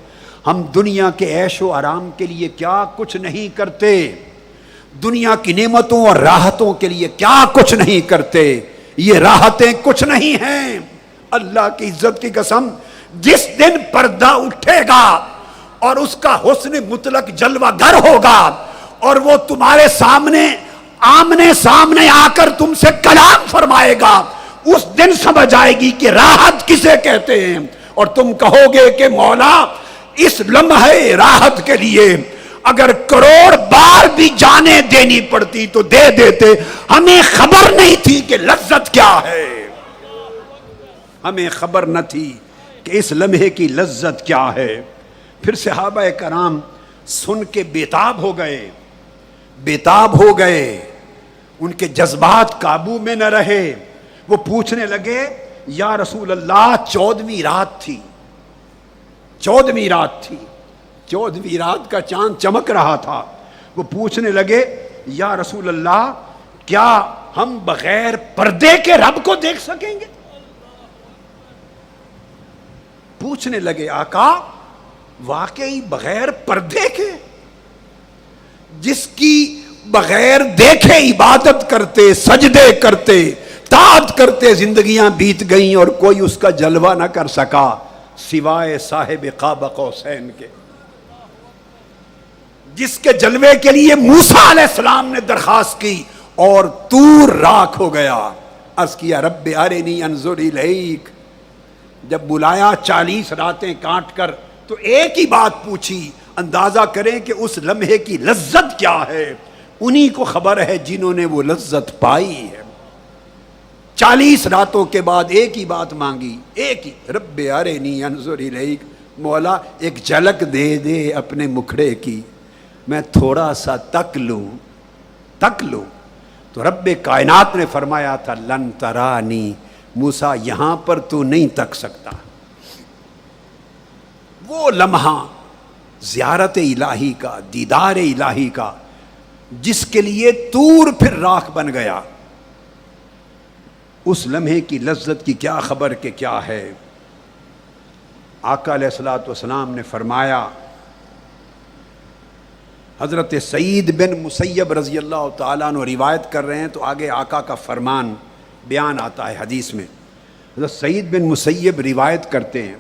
ہم دنیا کے عیش و آرام کے لیے کیا کچھ نہیں کرتے، دنیا کی نعمتوں اور راحتوں کے لیے کیا کچھ نہیں کرتے. یہ راحتیں کچھ نہیں ہیں. اللہ کی عزت کی قسم، جس دن پردہ اٹھے گا اور اس کا حسن مطلق جلوہ گر ہوگا اور وہ تمہارے سامنے آمنے سامنے آ کر تم سے کلام فرمائے گا، اس دن سمجھ آئے گی کہ راحت کسے کہتے ہیں. اور تم کہو گے کہ مولا اس لمحے راحت کے لیے اگر کروڑ بار بھی جانیں دینی پڑتی تو دے دیتے، ہمیں خبر نہیں تھی کہ لذت کیا ہے، ہمیں خبر نہ تھی کہ اس لمحے کی لذت کیا ہے. پھر صحابہ کرام سن کے بیتاب ہو گئے، بیتاب ہو گئے، ان کے جذبات قابو میں نہ رہے. وہ پوچھنے لگے یا رسول اللہ 14ویں رات تھی، 14ویں رات تھی، 14ویں رات کا چاند چمک رہا تھا. وہ پوچھنے لگے یا رسول اللہ کیا ہم بغیر پردے کے رب کو دیکھ سکیں گے؟ پوچھنے لگے آقا واقعی بغیر پردے کے؟ جس کی بغیر دیکھے عبادت کرتے، سجدے کرتے، طاعت کرتے زندگیاں بیت گئیں اور کوئی اس کا جلوہ نہ کر سکا سوائے صاحب قاب قوسین کے، جس کے جلوے کے لیے موسیٰ علیہ السلام نے درخواست کی اور طور راکھ ہو گیا. عرض کیا رب ارنی انظر الیک. جب بلایا 40 راتیں کاٹ کر تو ایک ہی بات پوچھی، اندازہ کریں کہ اس لمحے کی لذت کیا ہے. انہی کو خبر ہے جنہوں نے وہ لذت پائی ہے. 40 راتوں کے بعد ایک ہی بات مانگی، ایک ہی، رب ارنی انظر الیک، مولا ایک جھلک دے دے اپنے مکھڑے کی، میں تھوڑا سا تک لوں. تو رب کائنات نے فرمایا تھا لن ترانی، موسیٰ یہاں پر تو نہیں تک سکتا. وہ لمحہ زیارت الہی کا، دیدار الہی کا، جس کے لیے طور پھر راکھ بن گیا، اس لمحے کی لذت کی کیا خبر کہ کیا ہے. آقا علیہ الصلوۃ والسلام نے فرمایا، حضرت سعید بن مسیب رضی اللہ تعالیٰ عنہ روایت کر رہے ہیں تو آگے آقا کا فرمان بیان آتا ہے حدیث میں. حضرت سعید بن مسیب روایت کرتے ہیں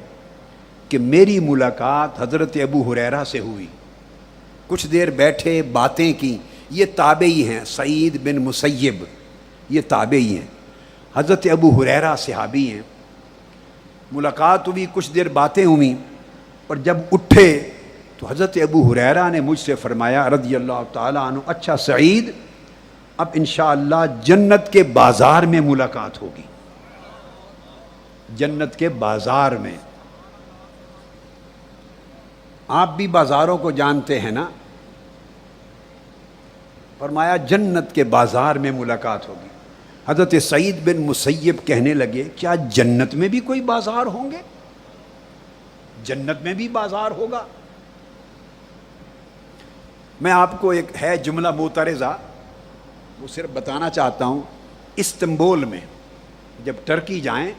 کہ میری ملاقات حضرت ابو ہریرہ سے ہوئی، کچھ دیر بیٹھے باتیں کی. یہ تابعی ہیں، سعید بن مسیب یہ تابعی ہیں، حضرت ابو ہریرہ صحابی ہیں. ملاقات ہوئی، کچھ دیر باتیں ہوئیں اور جب اٹھے تو حضرت ابو ہریرہ نے مجھ سے فرمایا رضی اللہ تعالیٰ عنہ، اچھا سعید اب انشاءاللہ جنت کے بازار میں ملاقات ہوگی. جنت کے بازار میں، آپ بھی بازاروں کو جانتے ہیں نا، فرمایا جنت کے بازار میں ملاقات ہوگی. حضرت سعید بن مسیب کہنے لگے کیا جنت میں بھی کوئی بازار ہوں گے؟ جنت میں بھی بازار ہوگا؟ میں آپ کو ایک ہے جملہ معترضہ، وہ صرف بتانا چاہتا ہوں. استنبول میں جب ٹرکی جائیں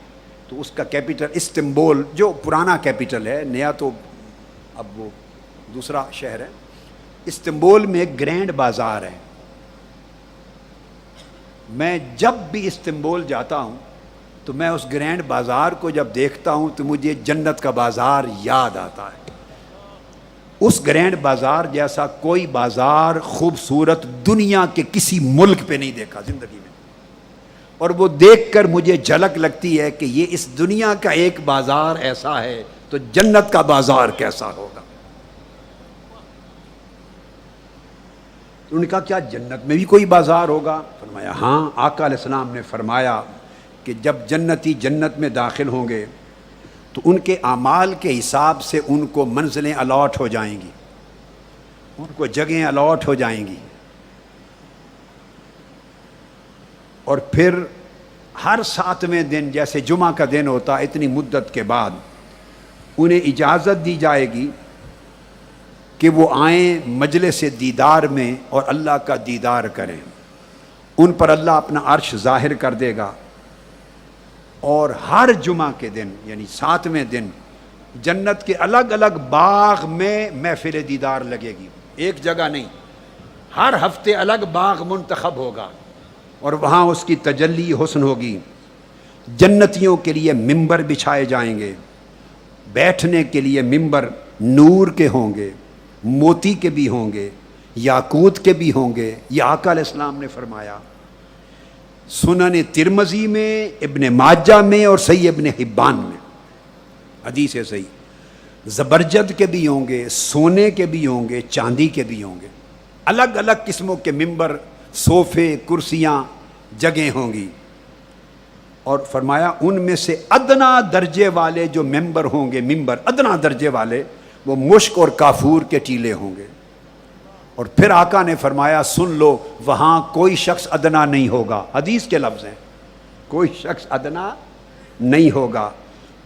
تو اس کا کیپٹل استنبول، جو پرانا کیپٹل ہے، نیا تو اب وہ دوسرا شہر ہے. استنبول میں ایک گرینڈ بازار ہے. میں جب بھی استنبول جاتا ہوں تو میں اس گرینڈ بازار کو جب دیکھتا ہوں تو مجھے جنت کا بازار یاد آتا ہے. اس گرینڈ بازار جیسا کوئی بازار خوبصورت دنیا کے کسی ملک پہ نہیں دیکھا زندگی میں. اور وہ دیکھ کر مجھے جھلک لگتی ہے کہ یہ اس دنیا کا ایک بازار ایسا ہے تو جنت کا بازار کیسا ہوگا. انہوں نے کہا کیا جنت میں بھی کوئی بازار ہوگا؟ فرمایا ہاں. آقا علیہ السلام نے فرمایا کہ جب جنتی جنت میں داخل ہوں گے تو ان کے اعمال کے حساب سے ان کو منزلیں الاٹ ہو جائیں گی، ان کو جگہیں الاٹ ہو جائیں گی. اور پھر ہر 7ویں دن جیسے جمعہ کا دن ہوتا اتنی مدت کے بعد انہیں اجازت دی جائے گی کہ وہ آئیں مجلس دیدار میں اور اللہ کا دیدار کریں. ان پر اللہ اپنا عرش ظاہر کر دے گا اور ہر جمعہ کے دن یعنی 7ویں دن جنت کے الگ الگ باغ میں محفل دیدار لگے گی، ایک جگہ نہیں. ہر ہفتے الگ باغ منتخب ہوگا اور وہاں اس کی تجلی حسن ہوگی. جنتیوں کے لیے ممبر بچھائے جائیں گے، بیٹھنے کے لیے ممبر نور کے ہوں گے، موتی کے بھی ہوں گے، یاقوت کے بھی ہوں گے. یہ آقا علیہ السلام نے فرمایا. سنن ترمذی میں، ابن ماجہ میں اور صحیح ابن حبان میں حدیث ہے صحیح. زبرجد کے بھی ہوں گے، سونے کے بھی ہوں گے، چاندی کے بھی ہوں گے. الگ الگ قسموں کے ممبر، صوفے، کرسیاں، جگہیں ہوں گی. اور فرمایا ان میں سے ادنا درجے والے جو ممبر ہوں گے، ممبر ادنا درجے والے، وہ مشک اور کافور کے ٹیلے ہوں گے. اور پھر آقا نے فرمایا سن لو وہاں کوئی شخص ادنا نہیں ہوگا. حدیث کے لفظ ہیں، کوئی شخص ادنا نہیں ہوگا.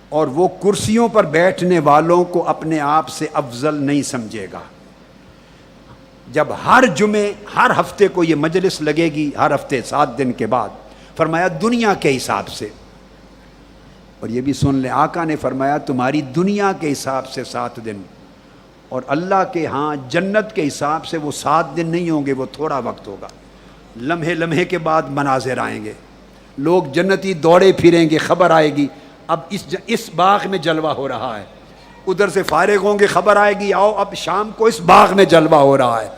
اور وہ کرسیوں پر بیٹھنے والوں کو اپنے آپ سے افضل نہیں سمجھے گا. جب ہر جمعے ہر ہفتے کو یہ مجلس لگے گی، ہر ہفتے 7 دن کے بعد، فرمایا دنیا کے حساب سے. اور یہ بھی سن لیں آقا نے فرمایا تمہاری دنیا کے حساب سے 7 دن اور اللہ کے ہاں جنت کے حساب سے وہ 7 دن نہیں ہوں گے، وہ تھوڑا وقت ہوگا. لمحے لمحے کے بعد مناظر آئیں گے، لوگ جنتی دوڑے پھریں گے، خبر آئے گی اب اس باغ میں جلوہ ہو رہا ہے. ادھر سے فارغ ہوں گے، خبر آئے گی آؤ اب شام کو اس باغ میں جلوہ ہو رہا ہے.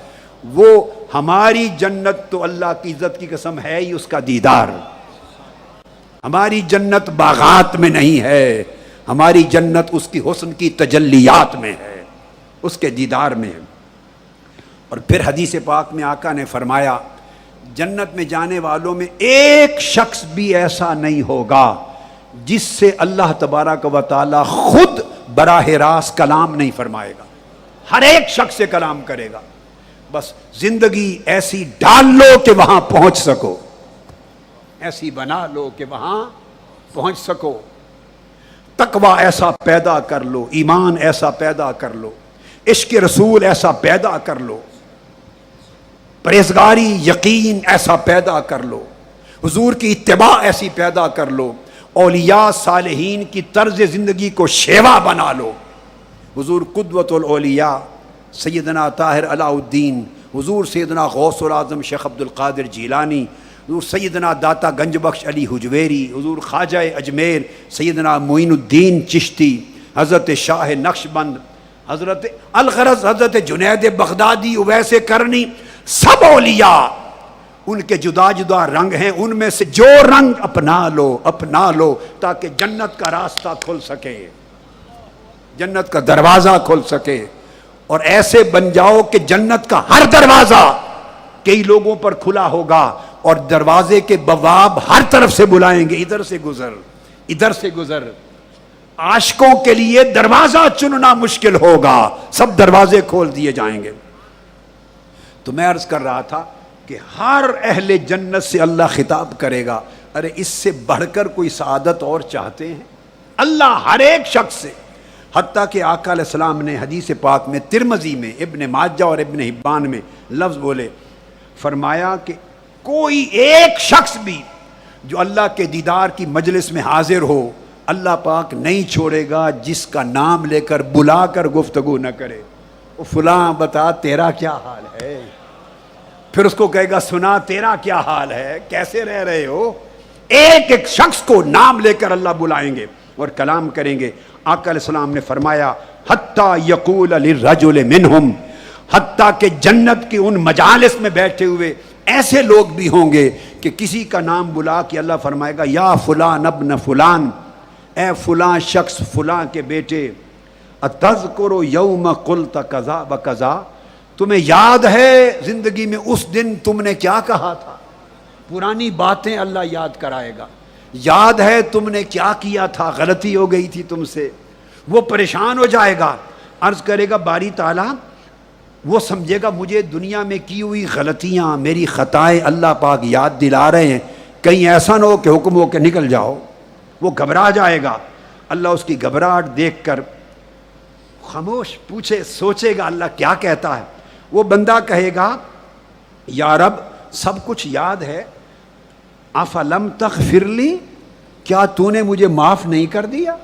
وہ ہماری جنت تو اللہ کی عزت کی قسم ہے ہی اس کا دیدار. ہماری جنت باغات میں نہیں ہے، ہماری جنت اس کی حسن کی تجلیات میں ہے، اس کے دیدار میں ہے. اور پھر حدیث پاک میں آقا نے فرمایا جنت میں جانے والوں میں ایک شخص بھی ایسا نہیں ہوگا جس سے اللہ تبارک و تعالی خود براہ راست کلام نہیں فرمائے گا. ہر ایک شخص سے کلام کرے گا. بس زندگی ایسی ڈال لو کہ وہاں پہنچ سکو، ایسی بنا لو کہ وہاں پہنچ سکو. تقوی ایسا پیدا کر لو، ایمان ایسا پیدا کر لو، عشق رسول ایسا پیدا کر لو، پرہیزگاری یقین ایسا پیدا کر لو، حضور کی اتباع ایسی پیدا کر لو، اولیاء صالحین کی طرز زندگی کو شیوا بنا لو. حضور قدوۃ الاولیاء سیدنا طاہر علاء الدین، حضور سیدنا غوث العظم شیخ عبد القادر جیلانی، حضور سیدنا داتا گنج بخش علی حجویری، حضور خواجہ اجمیر سیدنا معین الدین چشتی، حضرت شاہ نقشبند، حضرت الغرض حضرت جنید بغدادی، اویس کرنی، سب اولیاء ان کے جدا جدا رنگ ہیں. ان میں سے جو رنگ اپنا لو تاکہ جنت کا راستہ کھل سکے، جنت کا دروازہ کھل سکے. اور ایسے بن جاؤ کہ جنت کا ہر دروازہ کئی لوگوں پر کھلا ہوگا اور دروازے کے بواب ہر طرف سے بلائیں گے ادھر سے گزر، ادھر سے گزر. عاشقوں کے لیے دروازہ چننا مشکل ہوگا، سب دروازے کھول دیے جائیں گے. تو میں عرض کر رہا تھا کہ ہر اہل جنت سے اللہ خطاب کرے گا ارے اس سے بڑھ کر کوئی سعادت اور چاہتے ہیں؟ اللہ ہر ایک شخص سے. حتیٰ کہ آقا علیہ السلام نے حدیث پاک میں ترمذی میں، ابن ماجہ اور ابن حبان میں لفظ بولے، فرمایا کہ کوئی ایک شخص بھی جو اللہ کے دیدار کی مجلس میں حاضر ہو اللہ پاک نہیں چھوڑے گا جس کا نام لے کر بلا کر گفتگو نہ کرے. فلاں بتا تیرا کیا حال ہے، پھر اس کو کہے گا سنا تیرا کیا حال ہے، کیسے رہ رہے ہو. ایک ایک شخص کو نام لے کر اللہ بلائیں گے اور کلام کریں گے. آقا علیہ السلام نے فرمایا حتیٰ یقول للرجل منہم، حتیٰ کہ جنت کی ان مجالس میں بیٹھے ہوئے ایسے لوگ بھی ہوں گے کہ کسی کا نام بلا کے اللہ فرمائے گا یا فلان ابن فلان، اے فلاں شخص فلاں کے بیٹے، اتذکر یوم قلت کذا بکذا، تمہیں یاد ہے زندگی میں اس دن تم نے کیا کہا تھا. پرانی باتیں اللہ یاد کرائے گا. یاد ہے تم نے کیا کیا تھا، غلطی ہو گئی تھی تم سے. وہ پریشان ہو جائے گا، عرض کرے گا باری تعالیٰ، وہ سمجھے گا مجھے دنیا میں کی ہوئی غلطیاں، میری خطائیں اللہ پاک یاد دلا رہے ہیں، کہیں ایسا نہ ہو کہ حکم ہو کہ نکل جاؤ. وہ گھبرا جائے گا. اللہ اس کی گھبراہٹ دیکھ کر خاموش پوچھے سوچے گا اللہ کیا کہتا ہے. وہ بندہ کہے گا یا رب سب کچھ یاد ہے، افلم تغفر لی، کیا تو نے مجھے معاف نہیں کر دیا.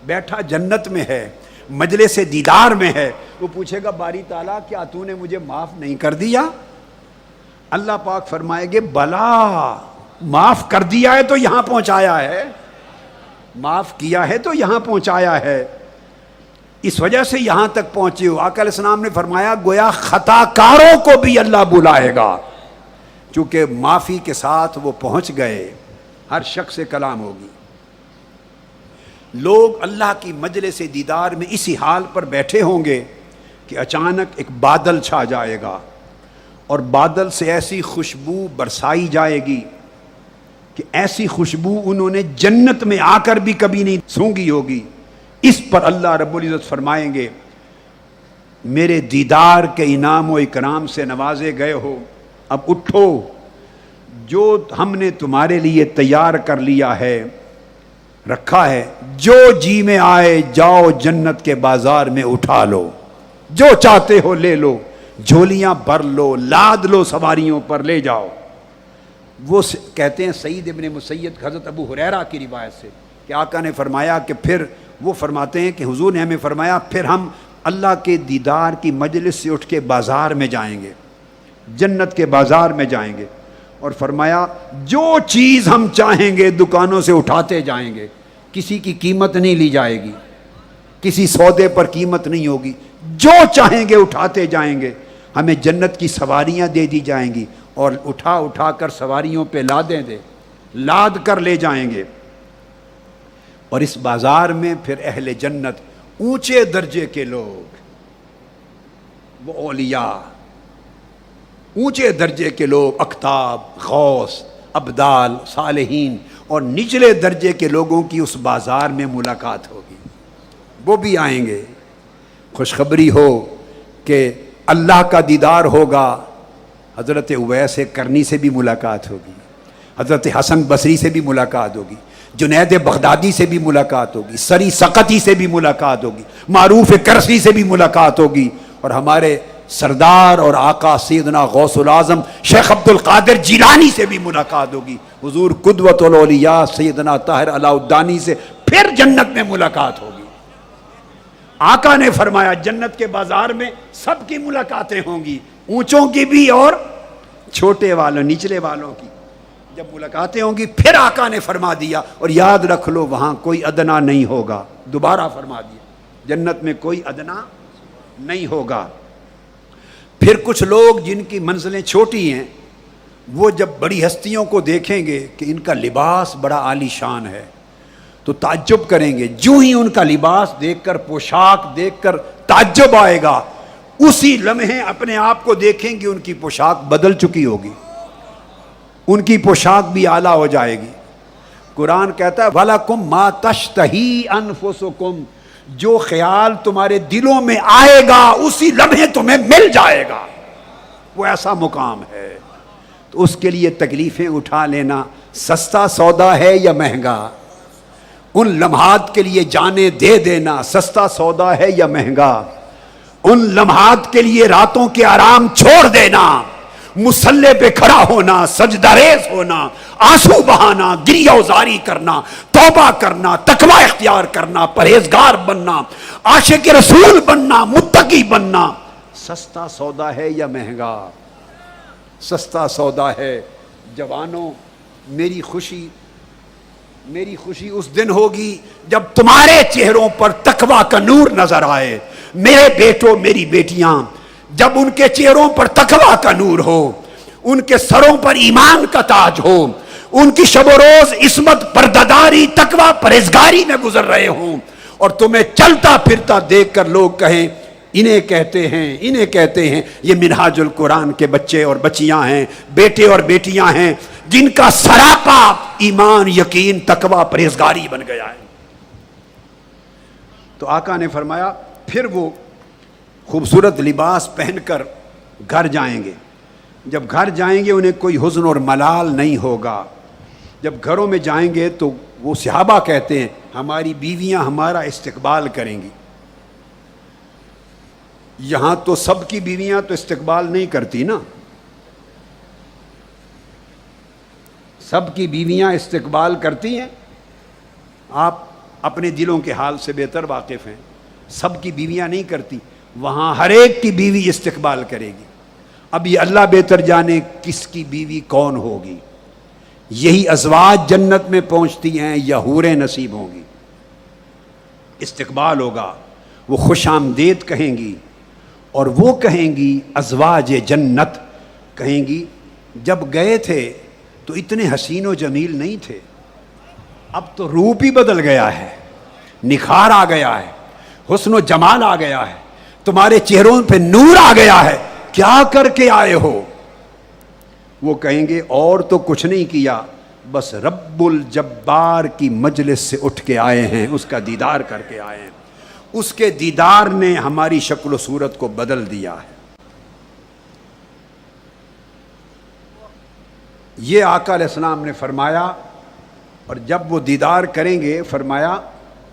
بیٹھا جنت میں ہے، مجلس دیدار میں ہے، وہ پوچھے گا باری تعالیٰ کیا تو نے مجھے معاف نہیں کر دیا. اللہ پاک فرمائے گے بلا، معاف کر دیا ہے تو یہاں پہنچایا ہے، معاف کیا ہے تو یہاں پہنچایا ہے، اس وجہ سے یہاں تک پہنچے ہو. آقا علیہ السلام نے فرمایا گویا خطا کاروں کو بھی اللہ بلائے گا، چونکہ معافی کے ساتھ وہ پہنچ گئے. ہر شخص سے کلام ہوگی. لوگ اللہ کی مجلس دیدار میں اسی حال پر بیٹھے ہوں گے کہ اچانک ایک بادل چھا جائے گا اور بادل سے ایسی خوشبو برسائی جائے گی کہ ایسی خوشبو انہوں نے جنت میں آ کر بھی کبھی نہیں سونگھی ہوگی. اس پر اللہ رب العزت فرمائیں گے میرے دیدار کے انعام و اکرام سے نوازے گئے ہو، اب اٹھو، جو ہم نے تمہارے لیے تیار کر لیا ہے رکھا ہے، جو جی میں آئے جاؤ جنت کے بازار میں اٹھا لو، جو چاہتے ہو لے لو، جھولیاں بھر لو، لاد لو، سواریوں پر لے جاؤ. وہ کہتے ہیں سعید ابن مسیب حضرت ابو ہریرہ کی روایت سے کہ آقا نے فرمایا کہ پھر وہ فرماتے ہیں کہ حضور نے ہمیں فرمایا پھر ہم اللہ کے دیدار کی مجلس سے اٹھ کے بازار میں جائیں گے، جنت کے بازار میں جائیں گے، اور فرمایا جو چیز ہم چاہیں گے دکانوں سے اٹھاتے جائیں گے، کسی کی قیمت نہیں لی جائے گی، کسی سودے پر قیمت نہیں ہوگی، جو چاہیں گے اٹھاتے جائیں گے. ہمیں جنت کی سواریاں دے دی جائیں گی اور اٹھا کر سواریوں پہ لاد کر لے جائیں گے. اور اس بازار میں پھر اہل جنت اونچے درجے کے لوگ، وہ اولیاء، اونچے درجے کے لوگ، اقطاب، غوث، ابدال، صالحین، اور نچلے درجے کے لوگوں کی اس بازار میں ملاقات ہوگی. وہ بھی آئیں گے. خوشخبری ہو کہ اللہ کا دیدار ہوگا. حضرت اویس کرنی سے بھی ملاقات ہوگی، حضرت حسن بصری سے بھی ملاقات ہوگی، جنید بغدادی سے بھی ملاقات ہوگی، سری سقطی سے بھی ملاقات ہوگی، معروف کرسی سے بھی ملاقات ہوگی، اور ہمارے سردار اور آقا سیدنا غوث العظم شیخ عبد القادر جیلانی سے بھی ملاقات ہوگی، حضور قدوۃ الاولیاء سیدنا طاہر علاؤالدانی سے پھر جنت میں ملاقات ہوگی. آقا نے فرمایا جنت کے بازار میں سب کی ملاقاتیں ہوں گی، اونچوں کی بھی اور چھوٹے والوں نچلے والوں کی. جب ملاقاتیں ہوں گی پھر آقا نے فرما دیا اور یاد رکھ لو وہاں کوئی ادنا نہیں ہوگا. دوبارہ فرما دیا جنت میں کوئی ادنا نہیں ہوگا. پھر کچھ لوگ جن کی منزلیں چھوٹی ہیں وہ جب بڑی ہستیوں کو دیکھیں گے کہ ان کا لباس بڑا عالی شان ہے تو تعجب کریں گے. جو ہی ان کا لباس دیکھ کر، پوشاک دیکھ کر تعجب آئے گا، اسی لمحے اپنے آپ کو دیکھیں گے ان کی پوشاک بدل چکی ہوگی، ان کی پوشاک بھی اعلیٰ ہو جائے گی. قرآن کہتا ہے وَلَكُمْ مَا تَشْتَهِي أَنفُسُكُمْ، جو خیال تمہارے دلوں میں آئے گا اسی لمحے تمہیں مل جائے گا. وہ ایسا مقام ہے. تو اس کے لیے تکلیفیں اٹھا لینا سستا سودا ہے یا مہنگا؟ ان لمحات کے لیے جانیں دے دینا سستا سودا ہے یا مہنگا؟ ان لمحات کے لیے راتوں کے آرام چھوڑ دینا، مصلے پہ کھڑا ہونا، سجدہ ریز ہونا، آنسو بہانا، گریہ وزاری کرنا، توبہ کرنا، تقوی اختیار کرنا، پرہیزگار بننا، عاشق رسول بننا، متقی بننا سستا سودا ہے یا مہنگا؟ سستا سودا ہے۔ جوانوں، میری خوشی اس دن ہوگی جب تمہارے چہروں پر تقوی کا نور نظر آئے۔ میرے بیٹوں، میری بیٹیاں، جب ان کے چہروں پر تقوی کا نور ہو، ان کے سروں پر ایمان کا تاج ہو، ان کی شب و روز عصمت، پرداداری، تقوی، پرہیزگاری میں گزر رہے ہوں، اور تمہیں چلتا پھرتا دیکھ کر لوگ کہیں انہیں کہتے ہیں یہ منہاج القرآن کے بچے اور بچیاں ہیں، بیٹے اور بیٹیاں ہیں جن کا سراپا ایمان، یقین، تقوی، پرہیزگاری بن گیا ہے۔ تو آقا نے فرمایا پھر وہ خوبصورت لباس پہن کر گھر جائیں گے۔ جب گھر جائیں گے انہیں کوئی حزن اور ملال نہیں ہوگا۔ جب گھروں میں جائیں گے تو وہ صحابہ کہتے ہیں ہماری بیویاں ہمارا استقبال کریں گی۔ یہاں تو سب کی بیویاں تو استقبال نہیں کرتی نا، سب کی بیویاں استقبال کرتی ہیں؟ آپ اپنے دلوں کے حال سے بہتر واقف ہیں۔ سب کی بیویاں نہیں کرتی، وہاں ہر ایک کی بیوی استقبال کرے گی۔ اب یہ اللہ بہتر جانے کس کی بیوی کون ہوگی۔ یہی ازواج جنت میں پہنچتی ہیں یا حوریں نصیب ہوں گی۔ استقبال ہوگا، وہ خوش آمدید کہیں گی، اور وہ کہیں گی ازواج جنت کہیں گی جب گئے تھے تو اتنے حسین و جمیل نہیں تھے، اب تو روپ ہی بدل گیا ہے، نکھار آ گیا ہے، حسن و جمال آ گیا ہے، تمہارے چہروں پہ نور آ گیا ہے، کیا کر کے آئے ہو؟ وہ کہیں گے اور تو کچھ نہیں کیا، بس رب الجبار کی مجلس سے اٹھ کے آئے ہیں، اس کا دیدار کر کے آئے ہیں، اس کے دیدار نے ہماری شکل و صورت کو بدل دیا ہے۔ یہ آقا علیہ السلام نے فرمایا، اور جب وہ دیدار کریں گے فرمایا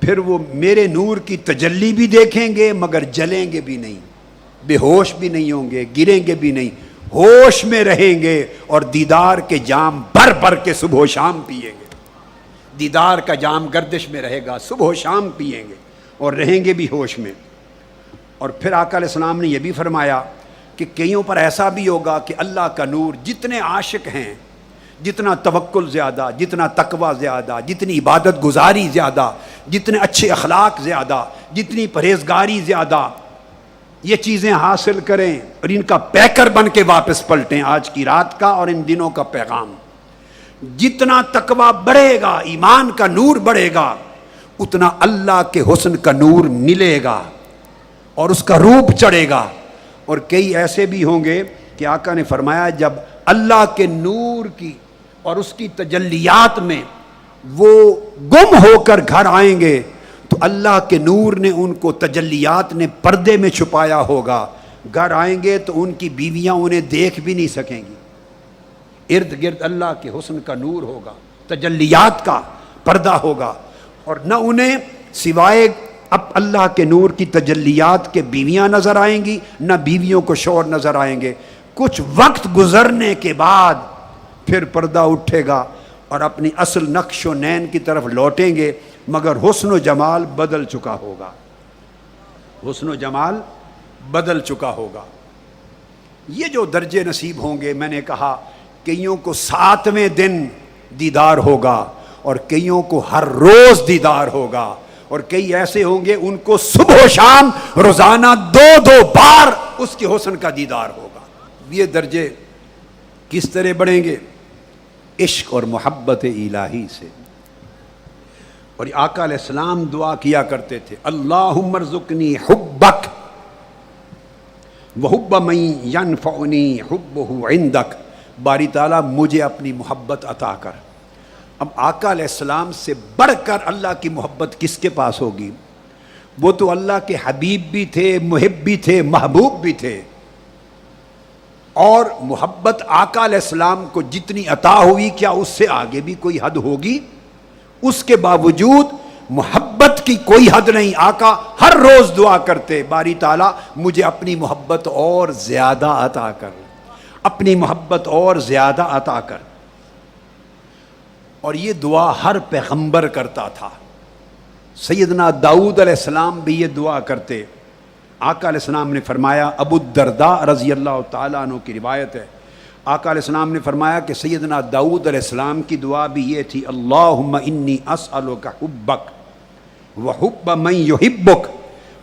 پھر وہ میرے نور کی تجلی بھی دیکھیں گے مگر جلیں گے بھی نہیں، بے ہوش بھی نہیں ہوں گے، گریں گے بھی نہیں، ہوش میں رہیں گے، اور دیدار کے جام بھر بھر کے صبح و شام پیئیں گے۔ دیدار کا جام گردش میں رہے گا، صبح و شام پیئیں گے اور رہیں گے بھی ہوش میں۔ اور پھر آقا علیہ السلام نے یہ بھی فرمایا کہ کئیوں پر ایسا بھی ہوگا کہ اللہ کا نور، جتنے عاشق ہیں، جتنا توکل زیادہ، جتنا تقوی زیادہ، جتنی عبادت گزاری زیادہ، جتنے اچھے اخلاق زیادہ، جتنی پرہیزگاری زیادہ، یہ چیزیں حاصل کریں اور ان کا پیکر بن کے واپس پلٹیں۔ آج کی رات کا اور ان دنوں کا پیغام، جتنا تقوی بڑھے گا، ایمان کا نور بڑھے گا، اتنا اللہ کے حسن کا نور ملے گا اور اس کا روپ چڑھے گا۔ اور کئی ایسے بھی ہوں گے کہ آقا نے فرمایا جب اللہ کے نور کی اور اس کی تجلیات میں وہ گم ہو کر گھر آئیں گے تو اللہ کے نور نے ان کو، تجلیات نے پردے میں چھپایا ہوگا، گھر آئیں گے تو ان کی بیویاں انہیں دیکھ بھی نہیں سکیں گی۔ ارد گرد اللہ کے حسن کا نور ہوگا، تجلیات کا پردہ ہوگا، اور نہ انہیں سوائے اب اللہ کے نور کی تجلیات کے بیویاں نظر آئیں گی، نہ بیویوں کو شوہر نظر آئیں گے۔ کچھ وقت گزرنے کے بعد پھر پردہ اٹھے گا اور اپنی اصل نقش و نین کی طرف لوٹیں گے، مگر حسن و جمال بدل چکا ہوگا، حسن و جمال بدل چکا ہوگا۔ یہ جو درجے نصیب ہوں گے، میں نے کہا کئیوں کو 7ویں دن دیدار ہوگا اور کئیوں کو ہر روز دیدار ہوگا، اور کئی ایسے ہوں گے ان کو صبح و شام روزانہ 2 بار اس کے حسن کا دیدار ہوگا۔ یہ درجے کس طرح بڑھیں گے؟ عشق اور محبت الہی سے۔ اور آقا علیہ السلام دعا کیا کرتے تھے اللہم ارزقنی حبک وحب من ینفعنی حبہ عندک، باری تعالیٰ مجھے اپنی محبت عطا کر۔ اب آقا علیہ السلام سے بڑھ کر اللہ کی محبت کس کے پاس ہوگی؟ وہ تو اللہ کے حبیب بھی تھے، محب بھی تھے، محبوب بھی تھے، اور محبت آقا علیہ السلام کو جتنی عطا ہوئی کیا اس سے آگے بھی کوئی حد ہوگی؟ اس کے باوجود محبت کی کوئی حد نہیں۔ آقا ہر روز دعا کرتے باری تعالیٰ مجھے اپنی محبت اور زیادہ عطا کر، اپنی محبت اور زیادہ عطا کر۔ اور یہ دعا ہر پیغمبر کرتا تھا. سیدنا داؤد علیہ السلام بھی یہ دعا کرتے. آقا علیہ السلام نے فرمایا، ابو الدرداء رضی اللہ تعالیٰ عنہ کی روایت ہے، آقا علیہ السلام نے فرمایا کہ سیدنا داؤد علیہ السلام کی دعا بھی یہ تھی، اللہم انی اسألک حبک وحب من یحبک.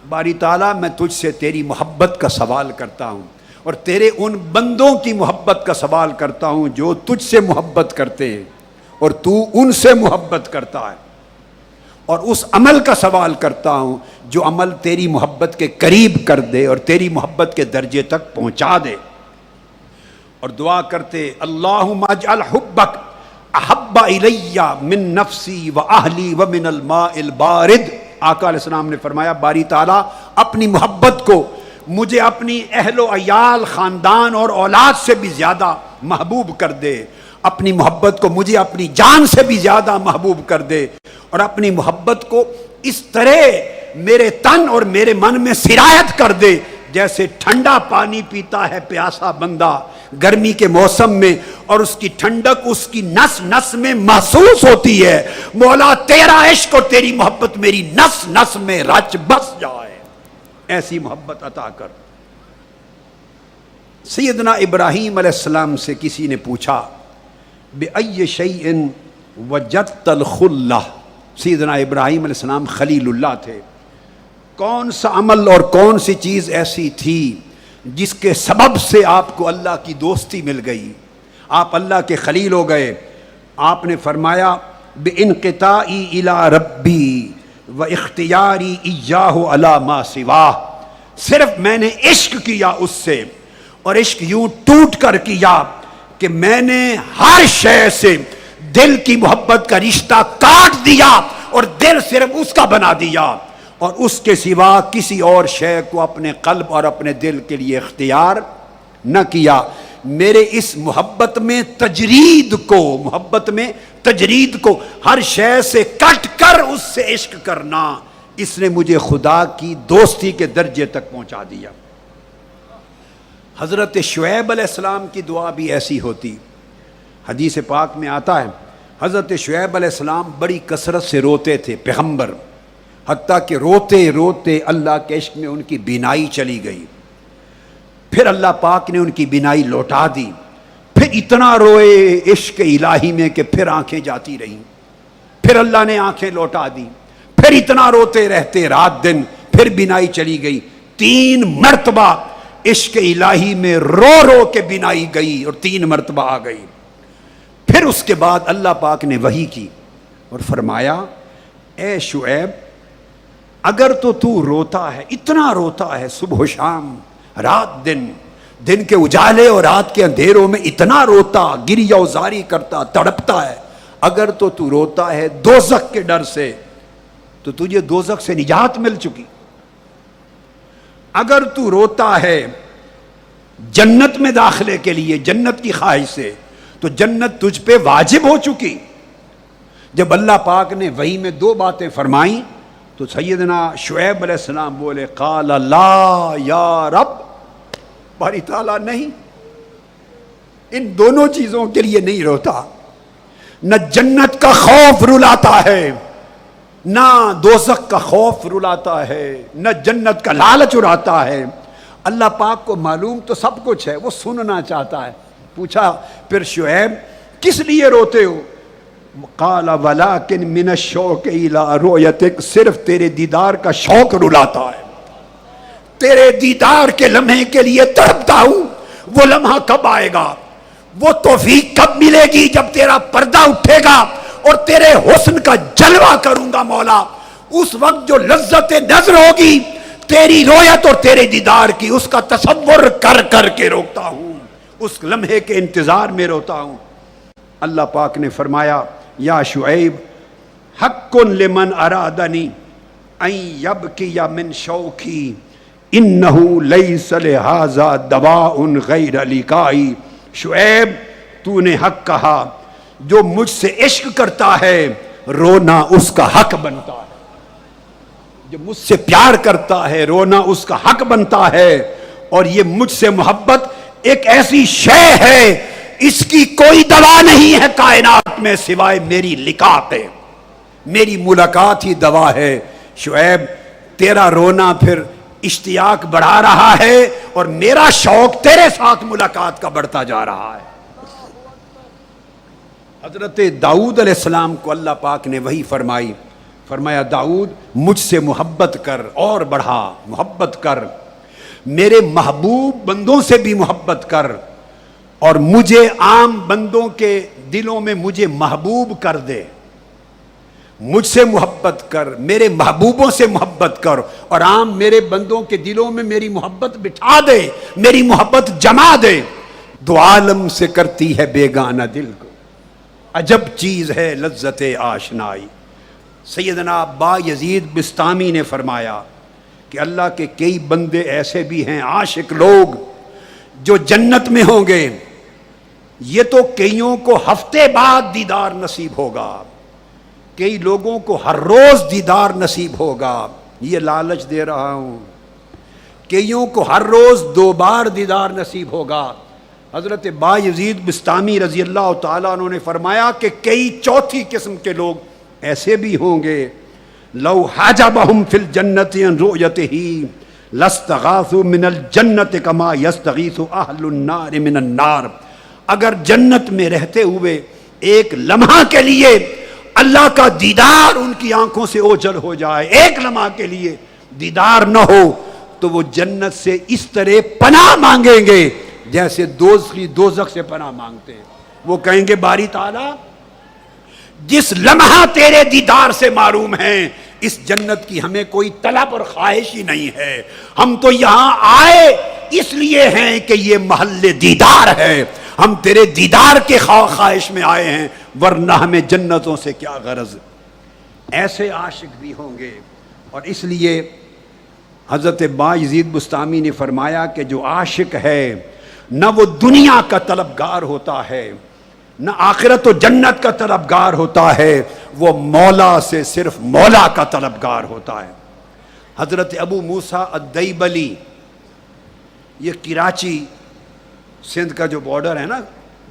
باری تعالیٰ میں تجھ سے تیری محبت کا سوال کرتا ہوں اور تیرے ان بندوں کی محبت کا سوال کرتا ہوں جو تجھ سے محبت کرتے ہیں اور تو ان سے محبت کرتا ہے، اور اس عمل کا سوال کرتا ہوں جو عمل تیری محبت کے قریب کر دے اور تیری محبت کے درجے تک پہنچا دے. اور دعا کرتے، اللہم اجعل حبک احب الی من نفسی و اہلی و من الماء البارد. آقا علیہ السلام نے فرمایا، باری تعالیٰ اپنی محبت کو مجھے اپنی اہل و عیال، خاندان اور اولاد سے بھی زیادہ محبوب کر دے، اپنی محبت کو مجھے اپنی جان سے بھی زیادہ محبوب کر دے، اور اپنی محبت کو اس طرح میرے تن اور میرے من میں سرایت کر دے جیسے ٹھنڈا پانی پیتا ہے پیاسا بندہ گرمی کے موسم میں، اور اس کی ٹھنڈک اس کی نس نس میں محسوس ہوتی ہے. مولا تیرا عشق اور تیری محبت میری نس نس میں رچ بس جائے، ایسی محبت عطا کر. سیدنا ابراہیم علیہ السلام سے کسی نے پوچھا، بِأَيِّ شَيْءٍ وَجَدتَ الْخُلَّةَ. سیدنا ابراہیم علیہ السلام خلیل اللہ تھے. کون سا عمل اور کون سی چیز ایسی تھی جس کے سبب سے آپ کو اللہ کی دوستی مل گئی، آپ اللہ کے خلیل ہو گئے؟ آپ نے فرمایا، بِإِنْقِطَاعِي إِلَىٰ رَبِّي وَإِخْتِيَارِي إِيَّاهُ عَلَىٰ مَا سِوَاهُ. صرف میں نے عشق کیا اس سے، اور عشق یوں ٹوٹ کر کیا کہ میں نے ہر شے سے دل کی محبت کا رشتہ کاٹ دیا اور دل صرف اس کا بنا دیا، اور اس کے سوا کسی اور شے کو اپنے قلب اور اپنے دل کے لیے اختیار نہ کیا. میرے اس محبت میں تجرید کو ہر شے سے کٹ کر اس سے عشق کرنا، اس نے مجھے خدا کی دوستی کے درجے تک پہنچا دیا. حضرت شعیب علیہ السلام کی دعا بھی ایسی ہوتی. حدیث پاک میں آتا ہے، حضرت شعیب علیہ السلام بڑی کثرت سے روتے تھے، پیغمبر، حتیٰ کہ روتے روتے اللہ کے عشق میں ان کی بینائی چلی گئی. پھر اللہ پاک نے ان کی بینائی لوٹا دی. پھر اتنا روئے عشق الہی میں کہ پھر آنکھیں جاتی رہیں. پھر اللہ نے آنکھیں لوٹا دی. پھر اتنا روتے رہتے رات دن، پھر بینائی چلی گئی. 3 مرتبہ عشق الہی میں رو رو کے بینائی گئی اور 3 مرتبہ آ گئی. پھر اس کے بعد اللہ پاک نے وحی کی اور فرمایا، اے شعیب، اگر تو روتا ہے، اتنا روتا ہے، صبح و شام، رات دن کے اجالے اور رات کے اندھیروں میں اتنا روتا، گریہ و زاری کرتا، تڑپتا ہے، اگر تو روتا ہے دوزخ کے ڈر سے تو تجھے دوزخ سے نجات مل چکی. اگر تو روتا ہے جنت میں داخلے کے لیے، جنت کی خواہش سے، تو جنت تجھ پہ واجب ہو چکی. جب اللہ پاک نے وحی میں 2 باتیں فرمائیں تو سیدنا شعیب علیہ السلام بولے، قال لا یا رب، باری تعالیٰ نہیں، ان دونوں چیزوں کے لیے نہیں روتا. نہ جنت کا خوف رلاتا ہے، نہ دوزخ کا خوف رلاتا ہے، نہ جنت کا لالچ اڑاتا ہے. اللہ پاک کو معلوم تو سب کچھ ہے، وہ سننا چاہتا ہے. پوچھا پھر شعیب کس لیے روتے ہو؟ قال ولکن من الشوق الی رؤیتک، صرف تیرے دیدار کا شوق رلاتا ہے، تیرے دیدار کے لمحے کے لیے تڑپتا ہوں. وہ لمحہ کب آئے گا؟ وہ توفیق کب ملے گی جب تیرا پردہ اٹھے گا اور تیرے حسن کا جلوہ کروں گا مولا. اس وقت جو لذت نظر ہوگی تیری رویت اور تیرے دیدار کی، اس کا تصور کر کر کے روتا ہوں، اس لمحے کے انتظار میں روتا ہوں. اللہ پاک نے فرمایا، یا شعیب حق لمن ارادنی ان یبکی من شوقی انہ لیس لہذا دواء غیر لقائی. شعیب تو نے حق کہا، جو مجھ سے عشق کرتا ہے رونا اس کا حق بنتا ہے، جو مجھ سے پیار کرتا ہے رونا اس کا حق بنتا ہے. اور یہ مجھ سے محبت ایک ایسی شے ہے، اس کی کوئی دوا نہیں ہے کائنات میں سوائے میری لقاء کے، میری ملاقات ہی دوا ہے۔ شعیب تیرا رونا پھر اشتیاق بڑھا رہا ہے اور میرا شوق تیرے ساتھ ملاقات کا بڑھتا جا رہا ہے۔ حضرت داؤد علیہ السلام کو اللہ پاک نے وحی فرمائی، فرمایا داؤد مجھ سے محبت کر اور بڑھا، محبت کر، میرے محبوب بندوں سے بھی محبت کر، اور مجھے عام بندوں کے دلوں میں مجھے محبوب کر دے۔ مجھ سے محبت کر، میرے محبوبوں سے محبت کر، اور عام میرے بندوں کے دلوں میں میری محبت بٹھا دے، میری محبت جما دے۔ دو عالم سے کرتی ہے بیگانہ دل کو، عجب چیز ہے لذت آشنائی۔ سیدنا با یزید بستامی نے فرمایا کہ اللہ کے کئی بندے ایسے بھی ہیں، عاشق لوگ جو جنت میں ہوں گے، یہ تو کئیوں کو ہفتے بعد دیدار نصیب ہوگا، کئی لوگوں کو ہر روز دیدار نصیب ہوگا، یہ لالچ دے رہا ہوں، کئیوں کو ہر روز 2 بار دیدار نصیب ہوگا۔ حضرت با یزید بستامی رضی اللہ تعالیٰ عنہ نے فرمایا کہ کئی چوتھی قسم کے لوگ ایسے بھی ہوں گے، لو حجبہم فی الجنت عن رؤیتہ لاستغاثوا من الجنت کما یستغیث اہل النار من النار۔ اگر جنت میں رہتے ہوئے ایک لمحہ کے لیے اللہ کا دیدار ان کی آنکھوں سے اوجھل ہو جائے، ایک لمحہ کے لیے دیدار نہ ہو، تو وہ جنت سے اس طرح پناہ مانگیں گے جیسے دوزخ سے پناہ مانگتے ہیں۔ وہ کہیں گے باری تعالیٰ جس لمحہ تیرے دیدار سے معروم ہیں، اس جنت کی ہمیں کوئی طلب اور خواہش ہی نہیں ہے، ہم تو یہاں آئے اس لیے ہیں کہ یہ محل دیدار ہے، ہم تیرے دیدار کے خواہش میں آئے ہیں، ورنہ ہمیں جنتوں سے کیا غرض۔ ایسے عاشق بھی ہوں گے، اور اس لیے حضرت با یزید بستامی نے فرمایا کہ جو عاشق ہے نہ وہ دنیا کا طلبگار ہوتا ہے، نہ آخرت و جنت کا طلبگار ہوتا ہے، وہ مولا سے صرف مولا کا طلبگار ہوتا ہے۔ حضرت ابو موسیٰ الدیبلی، یہ کراچی سندھ کا جو بارڈر ہے نا،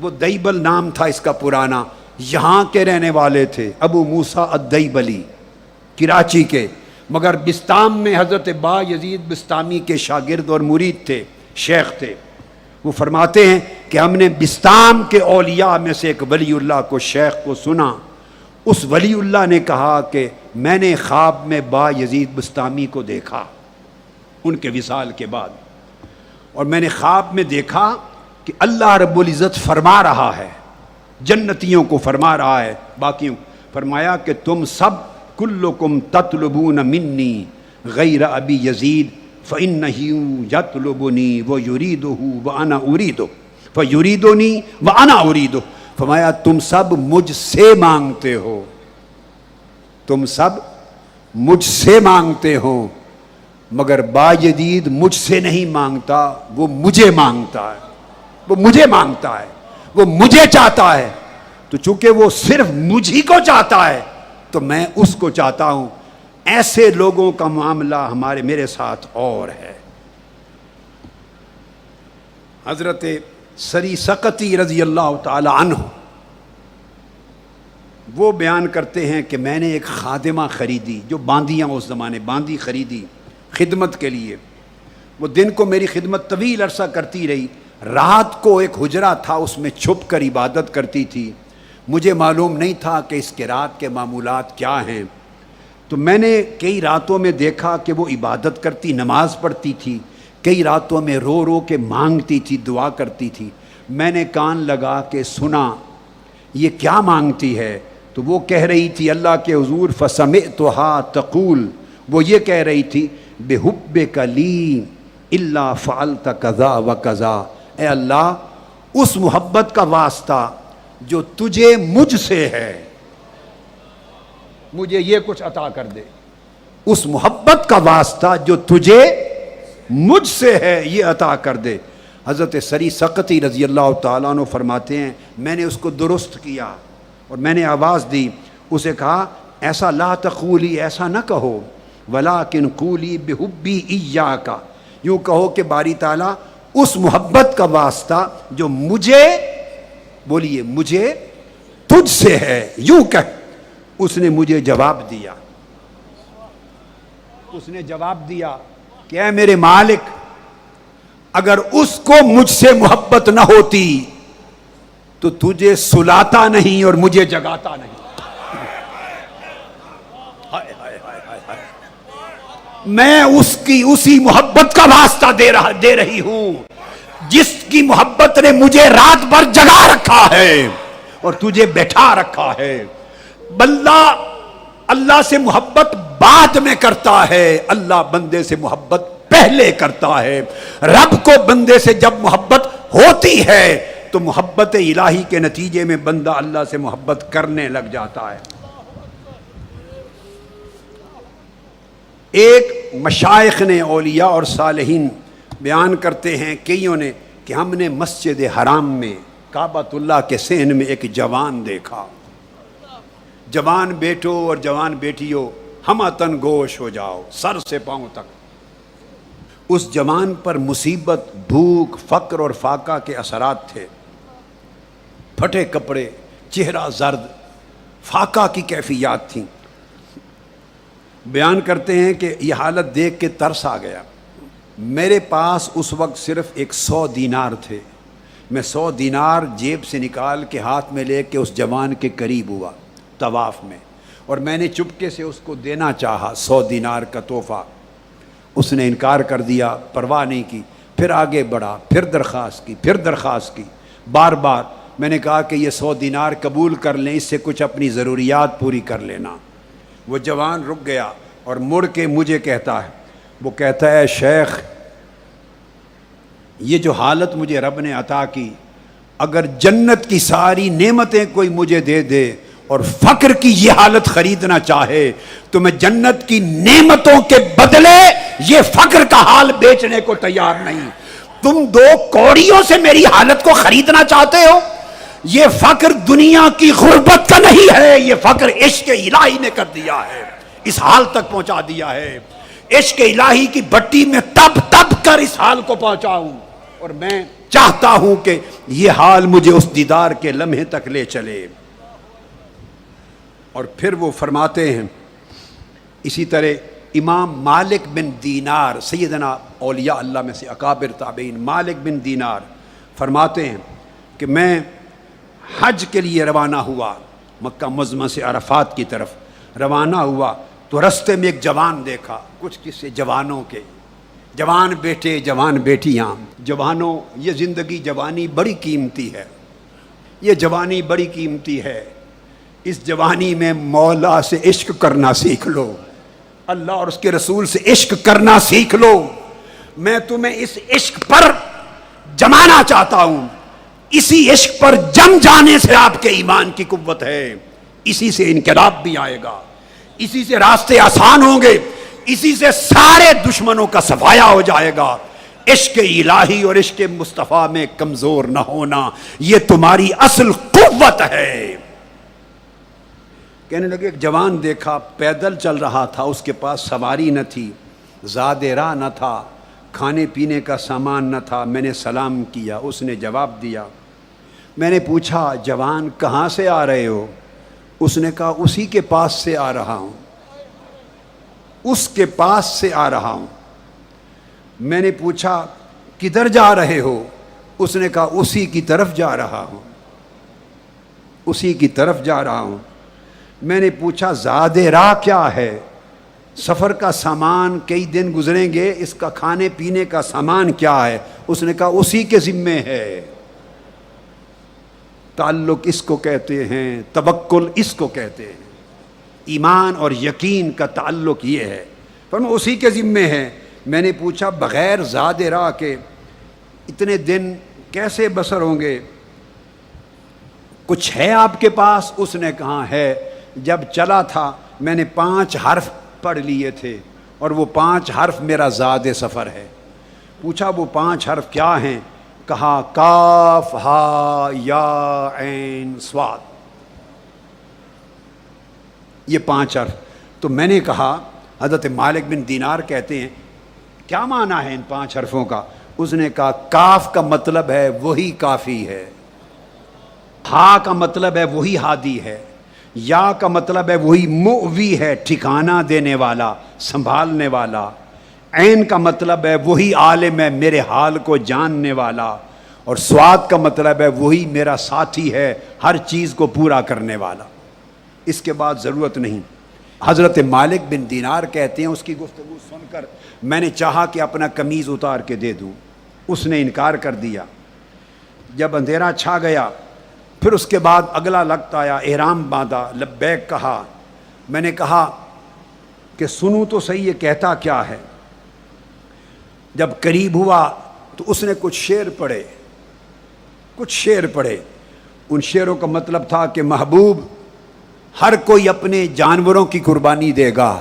وہ دیبل نام تھا اس کا پرانا، یہاں کے رہنے والے تھے ابو موسیٰ الدیبلی، کراچی کے، مگر بستام میں حضرت با یزید بستامی کے شاگرد اور مرید تھے، شیخ تھے۔ وہ فرماتے ہیں کہ ہم نے بستام کے اولیاء میں سے ایک ولی اللہ کو، شیخ کو سنا، اس ولی اللہ نے کہا کہ میں نے خواب میں با یزید بستامی کو دیکھا ان کے وصال کے بعد، اور میں نے خواب میں دیکھا کہ اللہ رب العزت فرما رہا ہے، جنتیوں کو فرما رہا ہے، باقیوں فرمایا کہ تم سب کلکم تطلبون منی غیر ابی یزید فإنہ یطلبنی ویریدہ وانا اریدہ فیریدنی وانا اریدہ۔ فرمایا تم سب مجھ سے مانگتے ہو، تم سب مجھ سے مانگتے ہو، مگر با یزید مجھ سے نہیں مانگتا، وہ مجھے مانگتا ہے، وہ مجھے مانگتا ہے، وہ مجھے چاہتا ہے، تو چونکہ وہ صرف مجھی کو چاہتا ہے تو میں اس کو چاہتا ہوں۔ ایسے لوگوں کا معاملہ میرے ساتھ اور ہے۔ حضرت سری سقطی رضی اللہ تعالی عنہ وہ بیان کرتے ہیں کہ میں نے ایک خادمہ خریدی، جو باندیاں اس زمانے باندی خریدی خدمت کے لیے، وہ دن کو میری خدمت طویل عرصہ کرتی رہی، رات کو ایک حجرہ تھا اس میں چھپ کر عبادت کرتی تھی، مجھے معلوم نہیں تھا کہ اس کے رات کے معمولات کیا ہیں، تو میں نے کئی راتوں میں دیکھا کہ وہ عبادت کرتی، نماز پڑھتی تھی، کئی راتوں میں رو رو کے مانگتی تھی، دعا کرتی تھی۔ میں نے کان لگا کے سنا یہ کیا مانگتی ہے، تو وہ کہہ رہی تھی اللہ کے حضور فسمعتها تقول، وہ یہ کہہ رہی تھی بحبک لی الا فعلت کذا و کذا، اے اللہ اس محبت کا واسطہ جو تجھے مجھ سے ہے مجھے یہ کچھ عطا کر دے، اس محبت کا واسطہ جو تجھے مجھ سے ہے یہ عطا کر دے۔ حضرت سری سقطی رضی اللہ تعالیٰ عنہ فرماتے ہیں میں نے اس کو درست کیا اور میں نے آواز دی، اسے کہا ایسا لا تقولی، ایسا نہ کہو، ولیکن قولی بحبی ایاک، یوں کہو کہ باری تعالیٰ اس محبت کا واسطہ جو مجھے، بولیے مجھے تجھ سے ہے، یوں کہ اس نے مجھے جواب دیا، اس نے جواب دیا کہ اے میرے مالک، اگر اس کو مجھ سے محبت نہ ہوتی تو تجھے سلاتا نہیں اور مجھے جگاتا نہیں۔ ہائے ہائے ہائے ہائے ہائے، میں اس کی اسی محبت کا واسطہ دے رہی ہوں جس کی محبت نے مجھے رات بھر جگا رکھا ہے اور تجھے بیٹھا رکھا ہے۔ بندہ اللہ سے محبت بعد میں کرتا ہے، اللہ بندے سے محبت پہلے کرتا ہے۔ رب کو بندے سے جب محبت ہوتی ہے تو محبت الہی کے نتیجے میں بندہ اللہ سے محبت کرنے لگ جاتا ہے۔ ایک مشائخ نے، اولیاء اور صالحین بیان کرتے ہیں کئیوں نے، کہ ہم نے مسجد حرام میں کعبۃ اللہ کے صحن میں ایک جوان دیکھا۔ جوان بیٹوں اور جوان بیٹیوں، ہمتن گوش ہو جاؤ سر سے پاؤں تک۔ اس جوان پر مصیبت، بھوک، فقر اور فاقہ کے اثرات تھے۔ پھٹے کپڑے، چہرہ زرد، فاقہ کی کیفیات تھیں۔ بیان کرتے ہیں کہ یہ حالت دیکھ کے ترس آ گیا۔ میرے پاس اس وقت صرف 100 دینار تھے۔ میں 100 دینار جیب سے نکال کے ہاتھ میں لے کے اس جوان کے قریب ہوا طواف میں، اور میں نے چپکے سے اس کو دینا چاہا 100 دینار کا تحفہ۔ اس نے انکار کر دیا، پرواہ نہیں کی۔ پھر آگے بڑھا، پھر درخواست کی، بار بار میں نے کہا کہ یہ 100 دینار قبول کر لیں، اس سے کچھ اپنی ضروریات پوری کر لینا۔ وہ جوان رک گیا اور مڑ کے مجھے کہتا ہے، وہ کہتا ہے شیخ، یہ جو حالت مجھے رب نے عطا کی، اگر جنت کی ساری نعمتیں کوئی مجھے دے دے اور فقر کی یہ حالت خریدنا چاہے تو میں جنت کی نعمتوں کے بدلے یہ فقر کا حال بیچنے کو تیار نہیں۔ تم 2 کوڑیوں سے میری حالت کو خریدنا چاہتے ہو؟ یہ فقر دنیا کی غربت کا نہیں ہے، یہ فقر عشق الہی نے کر دیا ہے، اس حال تک پہنچا دیا ہے۔ عشق الہی کی بٹی میں تب کر اس حال کو پہنچاؤں، اور میں چاہتا ہوں کہ یہ حال مجھے اس دیدار کے لمحے تک لے چلے۔ اور پھر وہ فرماتے ہیں، اسی طرح امام مالک بن دینار، سیدنا اولیاء اللہ میں سے اکابر تابعین، مالک بن دینار فرماتے ہیں کہ میں حج کے لیے روانہ ہوا، مکہ معظمہ سے عرفات کی طرف روانہ ہوا تو رستے میں ایک جوان دیکھا۔ کچھ قصے جوانوں کے، جوان بیٹے، جوان بیٹیاں۔ جوانوں، یہ زندگی جوانی بڑی قیمتی ہے، یہ جوانی بڑی قیمتی ہے۔ اس جوانی میں مولا سے عشق کرنا سیکھ لو، اللہ اور اس کے رسول سے عشق کرنا سیکھ لو۔ میں تمہیں اس عشق پر جمانا چاہتا ہوں، اسی عشق پر جم جانے سے آپ کے ایمان کی قوت ہے، اسی سے انقلاب بھی آئے گا، اسی سے راستے آسان ہوں گے، اسی سے سارے دشمنوں کا صفایا ہو جائے گا۔ عشق الہی اور عشق مصطفیٰ میں کمزور نہ ہونا، یہ تمہاری اصل قوت ہے۔ کہنے لگے ایک جوان دیکھا، پیدل چل رہا تھا، اس کے پاس سواری نہ تھی، زاد راہ نہ تھا، کھانے پینے کا سامان نہ تھا۔ میں نے سلام کیا، اس نے جواب دیا۔ میں نے پوچھا جوان کہاں سے آ رہے ہو؟ اس نے کہا اسی کے پاس سے آ رہا ہوں، اس کے پاس سے آ رہا ہوں۔ میں نے پوچھا کدھر جا رہے ہو؟ اس نے کہا اسی کی طرف جا رہا ہوں، اسی کی طرف جا رہا ہوں۔ میں نے پوچھا زاد راہ کیا ہے؟ سفر کا سامان کئی دن گزریں گے، اس کا کھانے پینے کا سامان کیا ہے؟ اس نے کہا اسی کے ذمے ہے۔ تعلق اس کو کہتے ہیں، توکل اس کو کہتے ہیں، ایمان اور یقین کا تعلق یہ ہے، پر اسی کے ذمے ہے۔ میں نے پوچھا بغیر زاد راہ کے اتنے دن کیسے بسر ہوں گے؟ کچھ ہے آپ کے پاس؟ اس نے کہا ہے، جب چلا تھا میں نے 5 حرف پڑھ لیے تھے اور وہ 5 حرف میرا زاد سفر ہے۔ پوچھا وہ 5 حرف کیا ہیں؟ کہا کاف ہا یا عین صاد، یہ 5 حرف۔ تو میں نے کہا، حضرت مالک بن دینار کہتے ہیں کیا معنی ہے ان 5 حرفوں کا؟ اس نے کہا کاف کا مطلب ہے وہی کافی ہے، ہا کا مطلب ہے وہی ہادی ہے، یا کا مطلب ہے وہی مؤوی ہے، ٹھکانہ دینے والا، سنبھالنے والا، عین کا مطلب ہے وہی عالم ہے، میرے حال کو جاننے والا، اور سواد کا مطلب ہے وہی میرا ساتھی ہے، ہر چیز کو پورا کرنے والا۔ اس کے بعد ضرورت نہیں۔ حضرت مالک بن دینار کہتے ہیں اس کی گفتگو سن کر میں نے چاہا کہ اپنا قمیض اتار کے دے دوں، اس نے انکار کر دیا۔ جب اندھیرا چھا گیا پھر اس کے بعد اگلا وقت آیا، احرام باندھا، لبیک کہا۔ میں نے کہا کہ سنوں تو صحیح یہ کہتا کیا ہے۔ جب قریب ہوا تو اس نے کچھ شعر پڑھے، ان شعروں کا مطلب تھا کہ محبوب ہر کوئی اپنے جانوروں کی قربانی دے گا،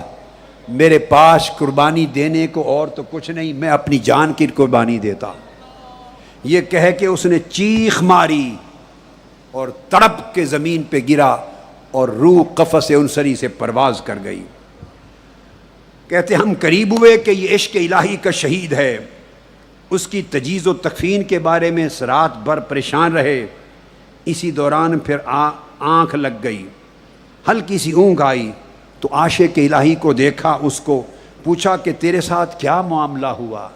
میرے پاس قربانی دینے کو اور تو کچھ نہیں، میں اپنی جان کی قربانی دیتا۔ یہ کہہ کے اس نے چیخ ماری اور تڑپ کے زمین پہ گرا اور روح قفس انصری سے پرواز کر گئی۔ کہتے ہم قریب ہوئے کہ یہ عشق الہی کا شہید ہے، اس کی تجہیز و تکفین کے بارے میں رات بھر پریشان رہے۔ اسی دوران پھر آنکھ لگ گئی، ہلکی سی اونگ آئی تو عاشق الہی کو دیکھا، اس کو پوچھا کہ تیرے ساتھ کیا معاملہ ہوا،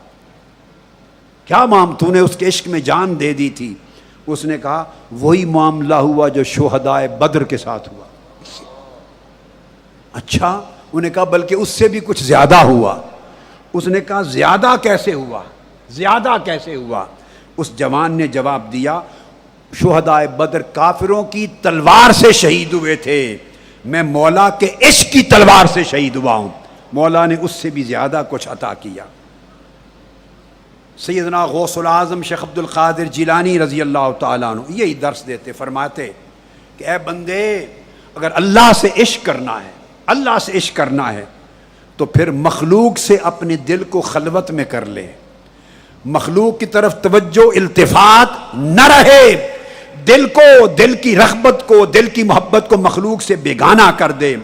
کیا تو نے اس کے عشق میں جان دے دی تھی؟ اس نے کہا وہی معاملہ ہوا جو شہدائے بدر کے ساتھ ہوا۔ اچھا، انہوں نے کہا بلکہ اس سے بھی کچھ زیادہ ہوا۔ اس نے کہا زیادہ کیسے ہوا؟ اس جوان نے جواب دیا شہدائے بدر کافروں کی تلوار سے شہید ہوئے تھے، میں مولا کے عشق کی تلوار سے شہید ہوا ہوں، مولا نے اس سے بھی زیادہ کچھ عطا کیا۔ سیدنا غوث العظم شیخ عبد القادر جیلانی رضی اللہ تعالیٰ عنہ یہی درس دیتے، فرماتے کہ اے بندے اگر اللہ سے عشق کرنا ہے تو پھر مخلوق سے اپنے دل کو خلوت میں کر لے، مخلوق کی طرف توجہ التفات نہ رہے، دل کی رغبت کو، دل کی محبت کو مخلوق سے بیگانہ کر دے۔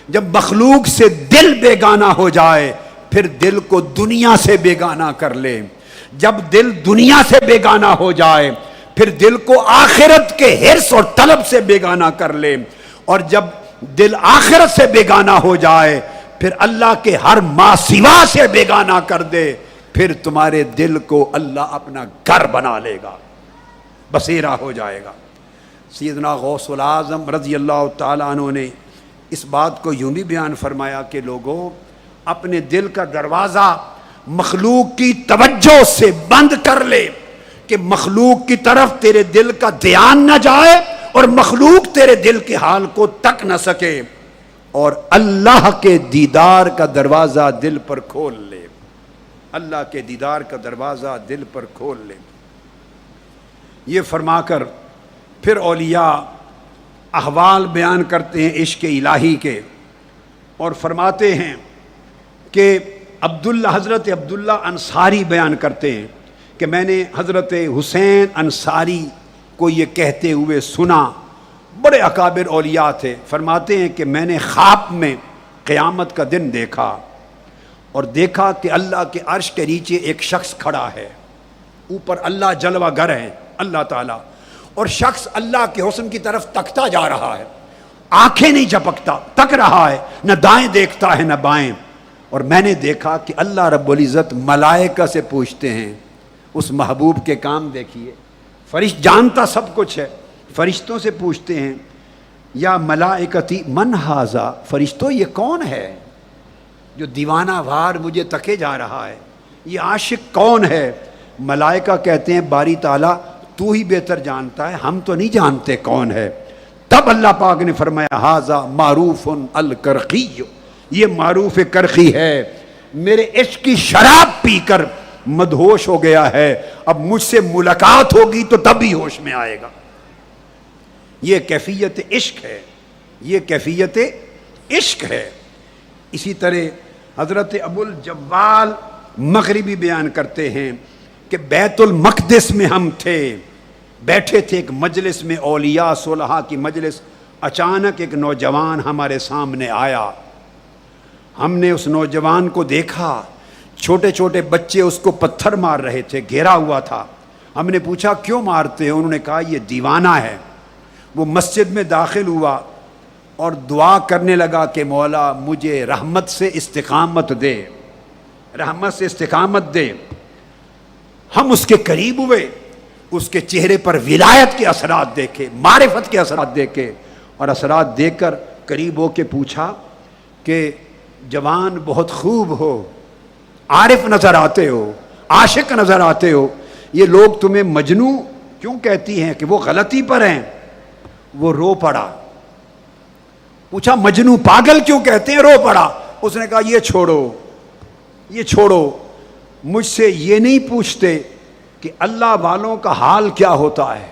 جب مخلوق سے دل بیگانہ ہو جائے پھر دل کو دنیا سے بیگانہ کر لے، جب دل دنیا سے بیگانہ ہو جائے پھر دل کو آخرت کے حرص اور طلب سے بیگانہ کر لے، اور جب دل آخرت سے بیگانہ ہو جائے پھر اللہ کے ہر ما سوا سے بیگانہ کر دے، پھر تمہارے دل کو اللہ اپنا گھر بنا لے گا، بسیرا ہو جائے گا۔ سیدنا غوث العظم رضی اللہ تعالیٰ عنہ نے اس بات کو یوں بھی بیان فرمایا کہ لوگوں اپنے دل کا دروازہ مخلوق کی توجہ سے بند کر لے کہ مخلوق کی طرف تیرے دل کا دھیان نہ جائے اور مخلوق تیرے دل کے حال کو تک نہ سکے، اور اللہ کے دیدار کا دروازہ دل پر کھول لے، اللہ کے دیدار کا دروازہ دل پر کھول لے۔ یہ فرما کر پھر اولیاء احوال بیان کرتے ہیں عشق الہی کے، اور فرماتے ہیں کہ حضرت عبداللہ انصاری بیان کرتے ہیں کہ میں نے حضرت حسین انصاری کو یہ کہتے ہوئے سنا، بڑے اکابر اولیاء تھے۔ فرماتے ہیں کہ میں نے خواب میں قیامت کا دن دیکھا اور دیکھا کہ اللہ کے عرش کے نیچے ایک شخص کھڑا ہے، اوپر اللہ جلوہ گر ہے اللہ تعالیٰ، اور شخص اللہ کے حسن کی طرف تکتا جا رہا ہے، آنکھیں نہیں جھپکتا، تک رہا ہے، نہ دائیں دیکھتا ہے نہ بائیں۔ اور میں نے دیکھا کہ اللہ رب العزت ملائکہ سے پوچھتے ہیں، اس محبوب کے کام دیکھیے، فرشت جانتا سب کچھ ہے، فرشتوں سے پوچھتے ہیں یا ملائکتی من ھذا، فرشتوں یہ کون ہے جو دیوانہ وار مجھے تکے جا رہا ہے، یہ عاشق کون ہے؟ ملائکہ کہتے ہیں باری تعالیٰ تو ہی بہتر جانتا ہے، ہم تو نہیں جانتے کون ہے۔ تب اللہ پاک نے فرمایا ھذا معروف الکرخی، یہ معروف کرخی ہے، میرے عشق کی شراب پی کر مدہوش ہو گیا ہے، اب مجھ سے ملاقات ہوگی تو تب ہی ہوش میں آئے گا۔ یہ کیفیت عشق ہے، یہ کیفیت عشق ہے۔ اسی طرح حضرت ابو الجوال مغربی بیان کرتے ہیں کہ بیت المقدس میں ہم تھے، بیٹھے تھے ایک مجلس میں، اولیاء صلحاء کی مجلس، اچانک ایک نوجوان ہمارے سامنے آیا، ہم نے اس نوجوان کو دیکھا، چھوٹے چھوٹے بچے اس کو پتھر مار رہے تھے، گھیرا ہوا تھا، ہم نے پوچھا کیوں مارتے ہیں؟ انہوں نے کہا یہ دیوانہ ہے، وہ مسجد میں داخل ہوا اور دعا کرنے لگا کہ مولا مجھے رحمت سے استقامت دے، رحمت سے استقامت دے۔ ہم اس کے قریب ہوئے، اس کے چہرے پر ولایت کے اثرات دیکھے، معرفت کے اثرات دیکھے، اور اثرات دیکھ کر قریب ہو کے پوچھا کہ جوان بہت خوب ہو، عارف نظر آتے ہو، عاشق نظر آتے ہو، یہ لوگ تمہیں مجنوں کیوں کہتی ہیں کہ وہ غلطی پر ہیں؟ وہ رو پڑا۔ پوچھا مجنوں پاگل کیوں کہتے ہیں؟ رو پڑا۔ اس نے کہا یہ چھوڑو، یہ چھوڑو، مجھ سے یہ نہیں پوچھتے کہ اللہ والوں کا حال کیا ہوتا ہے،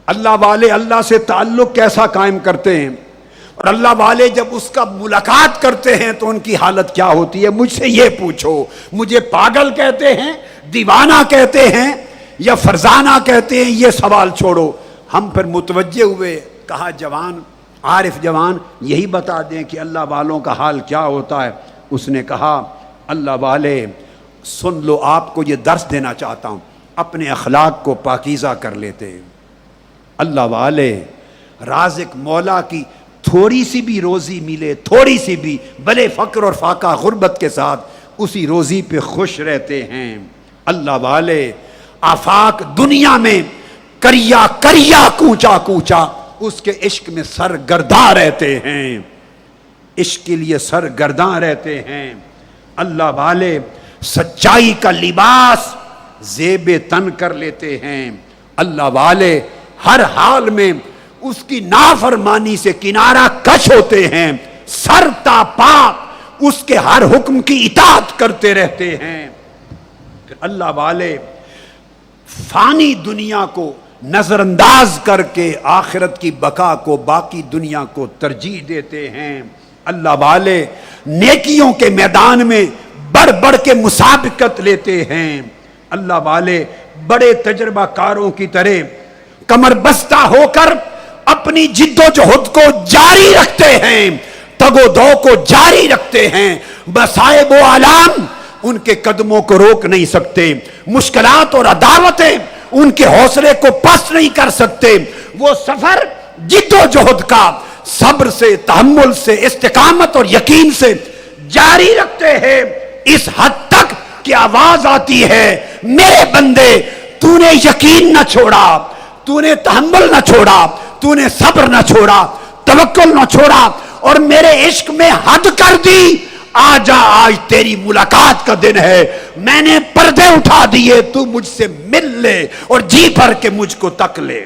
اللہ والے اللہ سے تعلق کیسا قائم کرتے ہیں، اور اللہ والے جب اس کا ملاقات کرتے ہیں تو ان کی حالت کیا ہوتی ہے، مجھ سے یہ پوچھو۔ مجھے پاگل کہتے ہیں، دیوانہ کہتے ہیں یا فرزانہ کہتے ہیں، یہ سوال چھوڑو۔ ہم پھر متوجہ ہوئے، کہا جوان، عارف جوان یہی بتا دیں کہ اللہ والوں کا حال کیا ہوتا ہے۔ اس نے کہا اللہ والے سن لو، آپ کو یہ درس دینا چاہتا ہوں، اپنے اخلاق کو پاکیزہ کر لیتے ہیں۔ اللہ والے رازق مولا کی تھوڑی سی بھی روزی ملے، تھوڑی سی بھی، بھلے فقر اور فاقہ غربت کے ساتھ، اسی روزی پہ خوش رہتے ہیں۔ اللہ والے آفاق دنیا میں کریا کریا کوچا کوچا اس کے عشق میں سرگرداں رہتے ہیں، عشق کے لیے سرگرداں رہتے ہیں۔ اللہ والے سچائی کا لباس زیب تن کر لیتے ہیں۔ اللہ والے ہر حال میں اس کی نافرمانی سے کنارہ کش ہوتے ہیں، سر تا پا اس کے ہر حکم کی اطاعت کرتے رہتے ہیں۔ پھر اللہ والے فانی دنیا کو نظر انداز کر کے آخرت کی بقا کو، باقی دنیا کو ترجیح دیتے ہیں۔ اللہ والے نیکیوں کے میدان میں بڑھ بڑھ کے مسابقت لیتے ہیں۔ اللہ والے بڑے تجربہ کاروں کی طرح کمر بستہ ہو کر اپنی جد و جہد کو جاری رکھتے ہیں، تگ و دو کو جاری رکھتے ہیں۔ مصائب و آلام ان کے قدموں کو روک نہیں سکتے، مشکلات اور عداوتیں ان کے حوصلے کو پست نہیں کر سکتے۔ وہ سفر جد و جہد کا صبر سے، تحمل سے، استقامت اور یقین سے جاری رکھتے ہیں، اس حد تک کہ آواز آتی ہے میرے بندے تو نے یقین نہ چھوڑا، تو نے تحمل نہ چھوڑا، تو نے صبر نہ چھوڑا، توکل نہ چھوڑا، اور میرے عشق میں حد کر دی، آجا آج تیری ملاقات کا دن ہے، میں نے پردے اٹھا دیے، تو مجھ سے مل لے اور جی بھر کے مجھ کو تک لے۔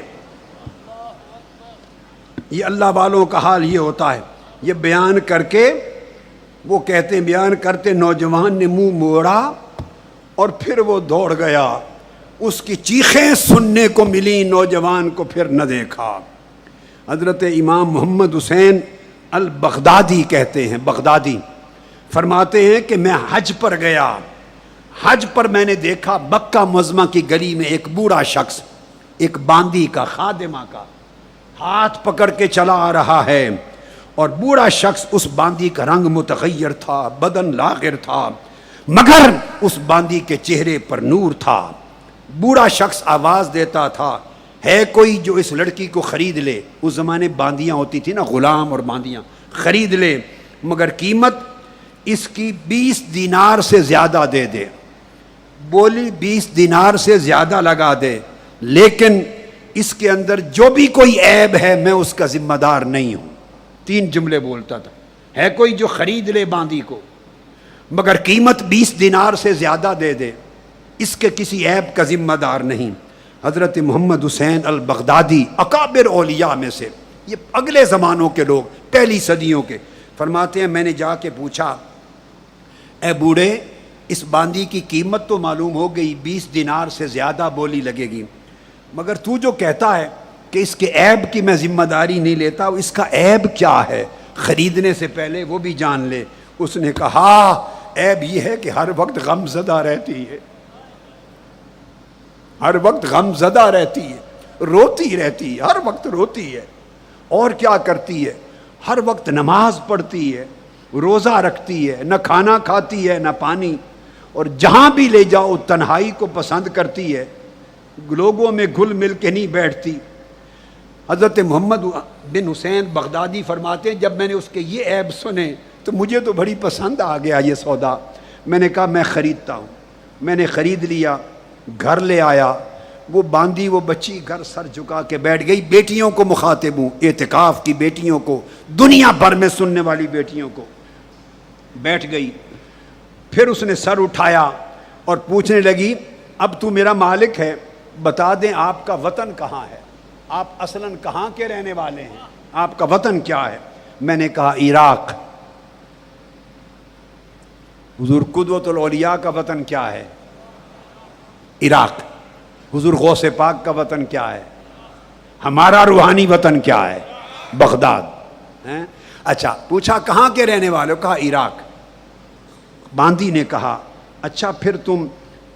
یہ اللہ والوں کا حال یہ ہوتا ہے۔ یہ بیان کر کے وہ کہتے ہیں، بیان کرتے نوجوان نے منہ موڑا اور پھر وہ دوڑ گیا، اس کی چیخیں سننے کو ملی، نوجوان کو پھر نہ دیکھا۔ حضرت امام محمد حسین البغدادی کہتے ہیں، بغدادی فرماتے ہیں کہ میں حج پر گیا، حج پر میں نے دیکھا مکہ معظمہ کی گلی میں ایک بوڑھا شخص ایک باندی کا، خادمہ کا ہاتھ پکڑ کے چلا آ رہا ہے، اور بوڑھا شخص اس باندی کا رنگ متغیر تھا، بدن لاغر تھا، مگر اس باندی کے چہرے پر نور تھا۔ بوڑھا شخص آواز دیتا تھا، ہے کوئی جو اس لڑکی کو خرید لے؟ اس زمانے باندیاں ہوتی تھی نا، غلام اور باندیاں، خرید لے مگر قیمت اس کی 20 دینار سے زیادہ دے دے، بولی 20 دینار سے زیادہ لگا دے، لیکن اس کے اندر جو بھی کوئی عیب ہے میں اس کا ذمہ دار نہیں ہوں۔ 3 جملے بولتا تھا، ہے کوئی جو خرید لے باندی کو مگر قیمت 20 دینار سے زیادہ دے دے، اس کے کسی عیب کا ذمہ دار نہیں۔ حضرت محمد حسین البغدادی اکابر اولیاء میں سے، یہ اگلے زمانوں کے لوگ، پہلی صدیوں کے، فرماتے ہیں میں نے جا کے پوچھا، اے بوڑھے اس باندی کی قیمت تو معلوم ہو گئی، 20 دینار سے زیادہ بولی لگے گی، مگر تو جو کہتا ہے کہ اس کے عیب کی میں ذمہ داری نہیں لیتا، اس کا عیب کیا ہے؟ خریدنے سے پہلے وہ بھی جان لے۔ اس نے کہا عیب یہ ہے کہ ہر وقت غم زدہ رہتی ہے، ہر وقت غم زدہ رہتی ہے، روتی رہتی ہے، ہر وقت روتی ہے، اور کیا کرتی ہے؟ ہر وقت نماز پڑھتی ہے، روزہ رکھتی ہے، نہ کھانا کھاتی ہے نہ پانی، اور جہاں بھی لے جاؤ تنہائی کو پسند کرتی ہے، لوگوں میں گھل مل کے نہیں بیٹھتی۔ حضرت محمد بن حسین بغدادی فرماتے ہیں جب میں نے اس کے یہ عیب سنے تو مجھے تو بڑی پسند آ گیا یہ سودا. میں نے کہا میں خریدتا ہوں. میں نے خرید لیا, گھر لے آیا. وہ باندھی وہ بچی گھر سر جھکا کے بیٹھ گئی. بیٹیوں کو مخاطب ہوں, اعتکاف کی بیٹیوں کو, دنیا بھر میں سننے والی بیٹیوں کو. بیٹھ گئی. پھر اس نے سر اٹھایا اور پوچھنے لگی اب تو میرا مالک ہے, بتا دیں آپ کا وطن کہاں ہے, آپ اصلاً کہاں کے رہنے والے ہیں, آپ کا وطن کیا ہے؟ میں نے کہا عراق. حضور قدوۃ الاولیاء کا وطن کیا ہے؟ عراق. حضور غوث پاک کا وطن کیا ہے؟ ہمارا روحانی وطن کیا ہے؟ بغداد. اچھا, پوچھا کہاں کے رہنے والے ہو؟ کہا عراق. باندی نے کہا اچھا پھر تم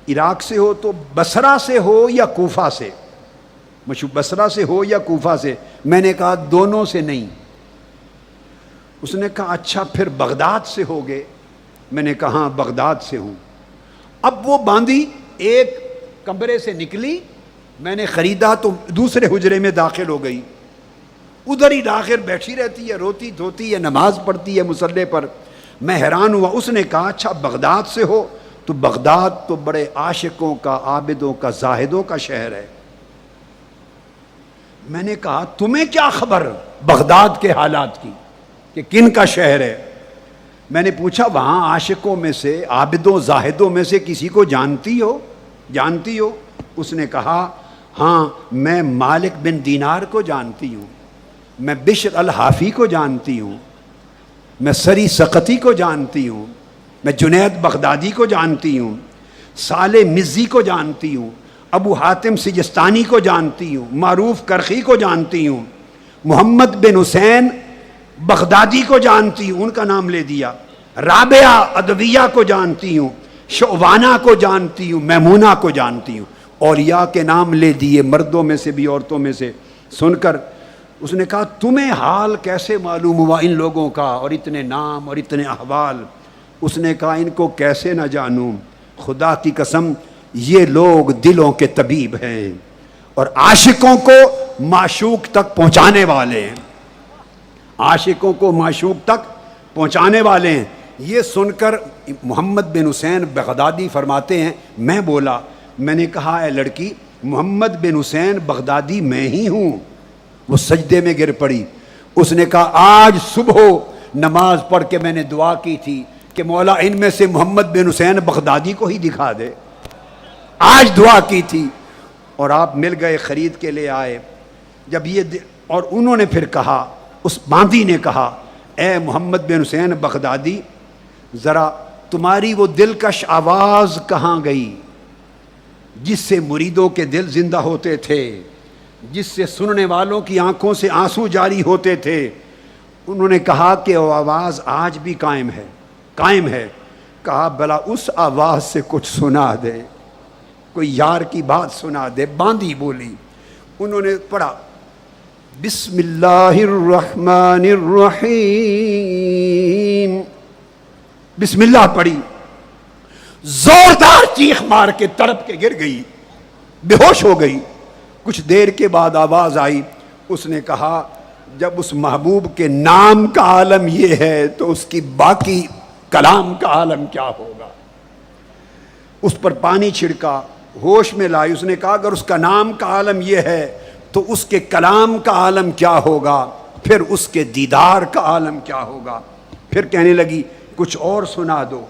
عراق سے ہو تو بصرہ سے ہو یا کوفہ سے؟ بصرہ سے ہو یا کوفہ سے؟ میں نے کہا دونوں سے نہیں. اس نے کہا اچھا پھر بغداد سے ہوگے؟ میں نے کہا ہاں بغداد سے ہوں. اب وہ باندی ایک کمرے سے نکلی, میں نے خریدا تو دوسرے حجرے میں داخل ہو گئی. ادھر ہی داخل بیٹھی رہتی ہے, روتی دھوتی ہے, نماز پڑھتی ہے مصلی پر. میں حیران ہوا. اس نے کہا اچھا بغداد سے ہو تو بغداد تو بڑے عاشقوں کا, عابدوں کا, زاہدوں کا شہر ہے. میں نے کہا تمہیں کیا خبر بغداد کے حالات کی کہ کن کا شہر ہے؟ میں نے پوچھا وہاں عاشقوں میں سے, عابدوں زاہدوں میں سے کسی کو جانتی ہو؟ اس نے کہا ہاں میں مالک بن دینار کو جانتی ہوں, میں بشر الحافی کو جانتی ہوں, میں سری سقطی کو جانتی ہوں, میں جنید بغدادی کو جانتی ہوں, صالح مزی کو جانتی ہوں, ابو حاتم سجستانی کو جانتی ہوں, معروف کرخی کو جانتی ہوں, محمد بن حسین بغدادی کو جانتی ہوں, ان کا نام لے دیا, رابعہ ادویہ کو جانتی ہوں, شعبانہ کو جانتی ہوں, میمونہ کو جانتی ہوں. اولیاء کے نام لے دیے, مردوں میں سے بھی عورتوں میں سے. سن کر اس نے کہا تمہیں حال کیسے معلوم ہوا ان لوگوں کا, اور اتنے نام اور اتنے احوال؟ اس نے کہا ان کو کیسے نہ جانوں, خدا کی قسم یہ لوگ دلوں کے طبیب ہیں اور عاشقوں کو معشوق تک پہنچانے والے ہیں, عاشقوں کو معشوق تک پہنچانے والے ہیں. یہ سن کر محمد بن حسین بغدادی فرماتے ہیں میں بولا, میں نے کہا اے لڑکی محمد بن حسین بغدادی میں ہی ہوں. وہ سجدے میں گر پڑی. اس نے کہا آج صبح نماز پڑھ کے میں نے دعا کی تھی کہ مولا ان میں سے محمد بن حسین بغدادی کو ہی دکھا دے. آج دعا کی تھی اور آپ مل گئے, خرید کے لے آئے. جب یہ اور انہوں نے پھر کہا, اس باندی نے کہا اے محمد بن حسین بغدادی ذرا تمہاری وہ دلکش آواز کہاں گئی جس سے مریدوں کے دل زندہ ہوتے تھے, جس سے سننے والوں کی آنکھوں سے آنسو جاری ہوتے تھے؟ انہوں نے کہا کہ وہ آواز آج بھی قائم ہے. کہا بلا اس آواز سے کچھ سنا دے, کوئی یار کی بات سنا دے. باندی بولی. انہوں نے پڑھا بسم اللہ الرحمن الرحیم, بسم اللہ پڑھی. زوردار چیخ مار کے تڑپ کے گر گئی, بے ہوش ہو گئی. کچھ دیر کے بعد آواز آئی. اس نے کہا جب اس محبوب کے نام کا عالم یہ ہے تو اس کی باقی کلام کا عالم کیا ہوگا. اس پر پانی چھڑکا, ہوش میں لائی. اس نے کہا اگر اس کا نام کا عالم یہ ہے تو اس کے کلام کا عالم کیا ہوگا, پھر اس کے دیدار کا عالم کیا ہوگا. پھر کہنے لگی کچھ اور سنا دو.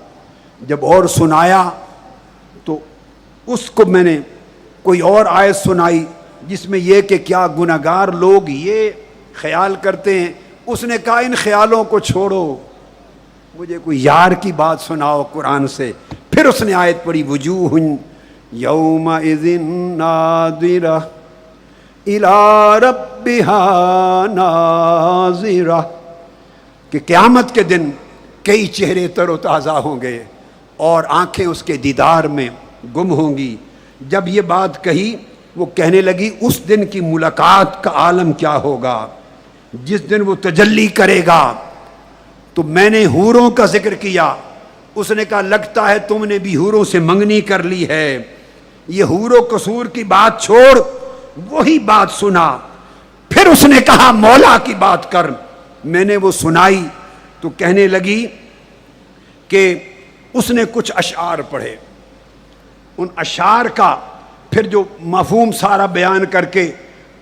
جب اور سنایا تو اس کو میں نے کوئی اور آیت سنائی جس میں یہ کہ کیا گناہگار لوگ یہ خیال کرتے ہیں. اس نے کہا ان خیالوں کو چھوڑو, مجھے کوئی یار کی بات سناؤ قرآن سے. پھر اس نے آیت پڑھی وجوہ یومئذ ناظرہ الی ربہا ناظرہ, کہ قیامت کے دن کئی چہرے تر و تازہ ہوں گے اور آنکھیں اس کے دیدار میں گم ہوں گی. جب یہ بات کہی وہ کہنے لگی اس دن کی ملاقات کا عالم کیا ہوگا جس دن وہ تجلی کرے گا. تو میں نے حوروں کا ذکر کیا. اس نے کہا لگتا ہے تم نے بھی حوروں سے منگنی کر لی ہے. یہ حور و قصور کی بات چھوڑ, وہی بات سنا. پھر پھر اس نے کہا مولا کی بات کر. میں نے وہ سنائی تو کہنے لگی کہ اس نے کچھ اشعار پڑھے. ان اشعار کا پھر جو مفہوم سارا بیان کر کے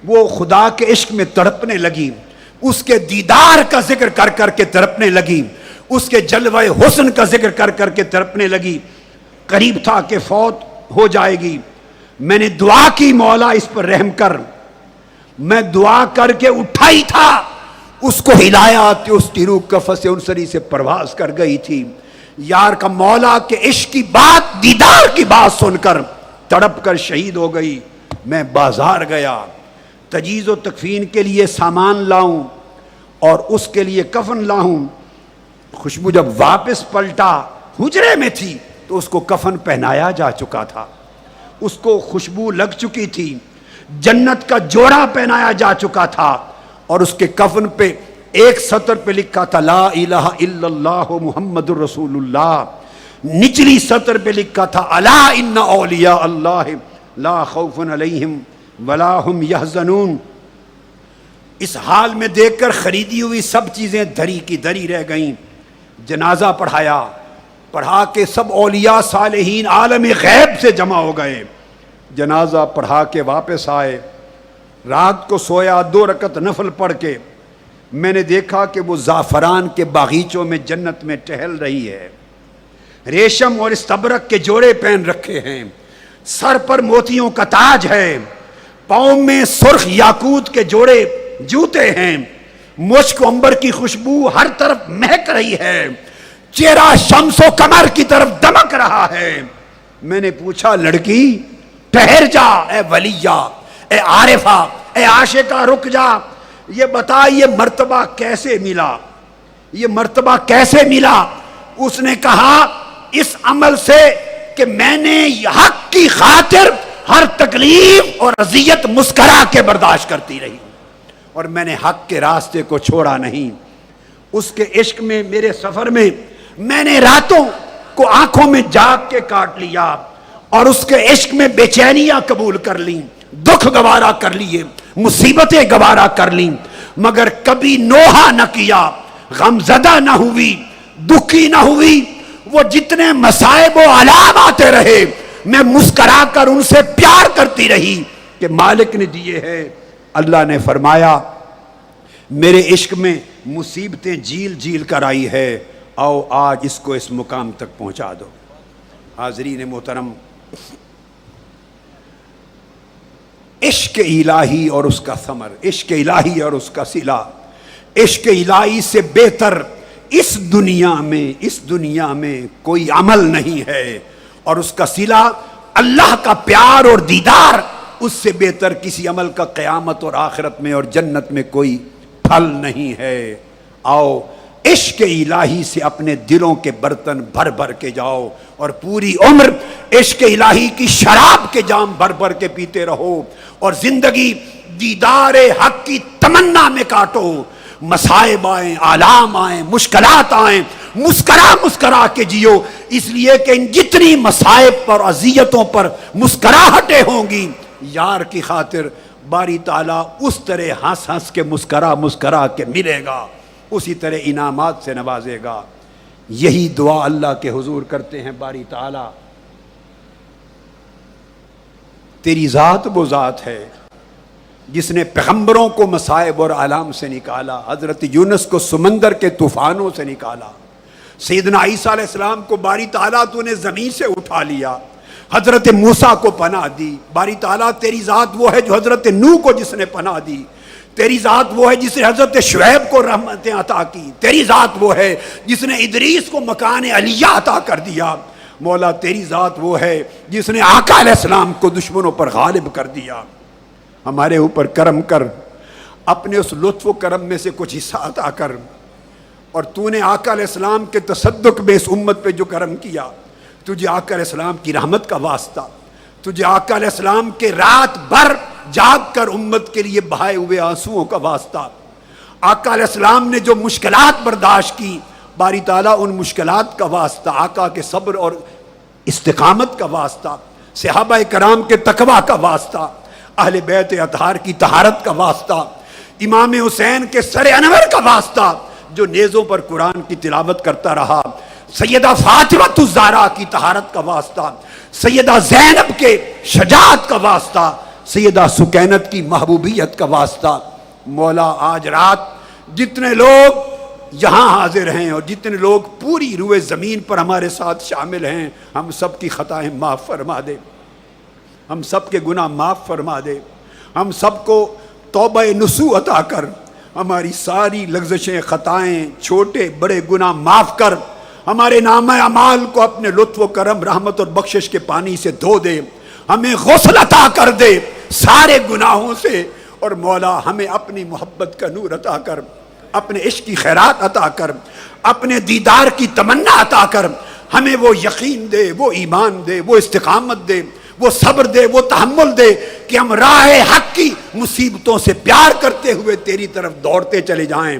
وہ خدا کے عشق میں تڑپنے لگی, اس کے دیدار کا ذکر کر کر کے تڑپنے لگی, اس کے جلوہ حسن کا ذکر کر کر کے تڑپنے لگی. قریب تھا کہ فوت ہو جائے گی. میں نے دعا کی مولا اس پر رحم کر. میں دعا کر کے اٹھا ہی تھا, اس کو ہلایا تو اس کی روح قفس انصری سے پرواز کر گئی تھی. یار کا مولا کے عشق کی بات, دیدار کی بات سن کر تڑپ کر شہید ہو گئی. میں بازار گیا, تجہیز و تکفین کے لیے سامان لاؤں اور اس کے لیے کفن لاؤں. خوشبو جب واپس پلٹا, حجرے میں تھی تو اس کو کفن پہنایا جا چکا تھا, اس کو خوشبو لگ چکی تھی, جنت کا جوڑا پہنایا جا چکا تھا, اور اس کے کفن پہ ایک سطر پہ لکھا تھا لا الہ الا اللہ محمد الرسول اللہ. نچلی سطر پہ لکھا تھا الا ان اولیاء اللہ لا خوف علیہم ولا هم یحزنون. اس حال میں دیکھ کر خریدی ہوئی سب چیزیں دھری کی دھری رہ گئیں. جنازہ پڑھا کے سب اولیاء صالحین عالم غیب سے جمع ہو گئے. جنازہ پڑھا کے واپس آئے. رات کو سویا, 2 رکعت نفل پڑھ کے. میں نے دیکھا کہ وہ زعفران کے باغیچوں میں جنت میں ٹہل رہی ہے. ریشم اور استبرق کے جوڑے پہن رکھے ہیں, سر پر موتیوں کا تاج ہے, پاؤں میں سرخ یاقوت کے جوڑے جوتے ہیں, مشک و عنبر کی خوشبو ہر طرف مہک رہی ہے, چہرہ شمس و قمر کی طرف دمک رہا ہے. میں نے پوچھا لڑکی ٹھہر جا, اے ولیہ, اے عارفہ, اے عاشقہ رک جا, یہ بتا یہ مرتبہ کیسے ملا, یہ مرتبہ کیسے ملا؟ اس نے کہا اس عمل سے کہ میں نے حق کی خاطر ہر تکلیف اور اذیت مسکرا کے برداشت کرتی رہی, اور میں نے حق کے راستے کو چھوڑا نہیں. اس کے عشق میں, میرے سفر میں, میں نے راتوں کو آنکھوں میں جاگ کے کاٹ لیا, اور اس کے عشق میں بے چینیاں قبول کر لیں, دکھ گوارا کر لیے, مصیبتیں گوارا کر لیں, مگر کبھی نوحہ نہ کیا, غم زدہ نہ ہوئی, دکھی نہ ہوئی. وہ جتنے مصائب و آلام آتے رہے میں مسکرا کر ان سے پیار کرتی رہی کہ مالک نے دیے ہیں. اللہ نے فرمایا میرے عشق میں مصیبتیں جھیل جھیل کر آئی ہے, آؤ آج اس کو اس مقام تک پہنچا دو. حاضرین محترم, عشق الہی اور اس کا ثمر, عشق الہی اور اس کا صلہ, عشق الہی سے بہتر اس دنیا میں کوئی عمل نہیں ہے, اور اس کا صلہ اللہ کا پیار اور دیدار, اس سے بہتر کسی عمل کا قیامت اور آخرت میں اور جنت میں کوئی پھل نہیں ہے. آؤ عشق الہی سے اپنے دلوں کے برتن بھر بھر کے جاؤ, اور پوری عمر عشق الہی کی شراب کے جام بھر بھر کے پیتے رہو, اور زندگی دیدار حق کی تمنا میں کاٹو. مصائب آئیں, آلام آئیں, مشکلات آئیں, مسکرا کے جیو, اس لیے کہ ان جتنی مصائب پر, اذیتوں پر مسکراہٹیں ہوں گی, یار کی خاطر باری تعالیٰ اس طرح ہنس ہنس کے مسکرا کے ملے گا, اسی طرح انعامات سے نوازے گا. یہی دعا اللہ کے حضور کرتے ہیں, باری تعالیٰ تیری ذات وہ ذات ہے جس نے پیغمبروں کو مصائب اور آلام سے نکالا, حضرت یونس کو سمندر کے طوفانوں سے نکالا, سیدنا عیسیٰ علیہ السلام کو باری تعالیٰ تو نے زمین سے اٹھا لیا, حضرت موسیٰ کو پناہ دی. باری تعالیٰ تیری ذات وہ ہے جو حضرت نوح کو جس نے پناہ دی, تیری ذات وہ ہے جس نے حضرت شعیب کو رحمتیں عطا کی, تیری ذات وہ ہے جس نے ادریس کو مکان علیہ عطا کر دیا. مولا تیری ذات وہ ہے جس نے آقا علیہ السلام کو دشمنوں پر غالب کر دیا. ہمارے اوپر کرم کر, اپنے اس لطف و کرم میں سے کچھ حصہ عطا کر, اور تو نے آقا علیہ السلام کے تصدق میں اس امت پہ جو کرم کیا, تجھے آقا علیہ السلام کی رحمت کا واسطہ, تجھے آقا علیہ السلام کے رات بھر جاگ کر امت کے لیے بہائے ہوئے آنسوؤں کا واسطہ, آقا علیہ السلام نے جو مشکلات برداشت کی, باری تعالیٰ ان مشکلات کا واسطہ, آقا کے صبر اور استقامت کا واسطہ, صحابہ کرام کے تقویٰ کا واسطہ, اہل بیت اطہار کی طہارت کا واسطہ, امام حسین کے سر انور کا واسطہ جو نیزوں پر قرآن کی تلاوت کرتا رہا، سیدہ فاطمہ الزہرا کی طہارت کا واسطہ، سیدہ زینب کے شجاعت کا واسطہ، سیدہ سکینت کی محبوبیت کا واسطہ۔ مولا آج رات جتنے لوگ یہاں حاضر ہیں اور جتنے لوگ پوری روئے زمین پر ہمارے ساتھ شامل ہیں، ہم سب کی خطائیں معاف فرما دے، ہم سب کے گناہ معاف فرما دے، ہم سب کو توبہ نصوح عطا کر، ہماری ساری لغزشیں، خطائیں، چھوٹے بڑے گناہ معاف کر، ہمارے نامہ اعمال کو اپنے لطف و کرم، رحمت اور بخشش کے پانی سے دھو دے، ہمیں غسل عطا کر دے سارے گناہوں سے، اور مولا ہمیں اپنی محبت کا نور عطا کر، اپنے عشق کی خیرات عطا کر، اپنے دیدار کی تمنا عطا کر، ہمیں وہ یقین دے، وہ ایمان دے، وہ استقامت دے، وہ صبر دے، وہ تحمل دے کہ ہم راہ حق کی مصیبتوں سے پیار کرتے ہوئے تیری طرف دوڑتے چلے جائیں،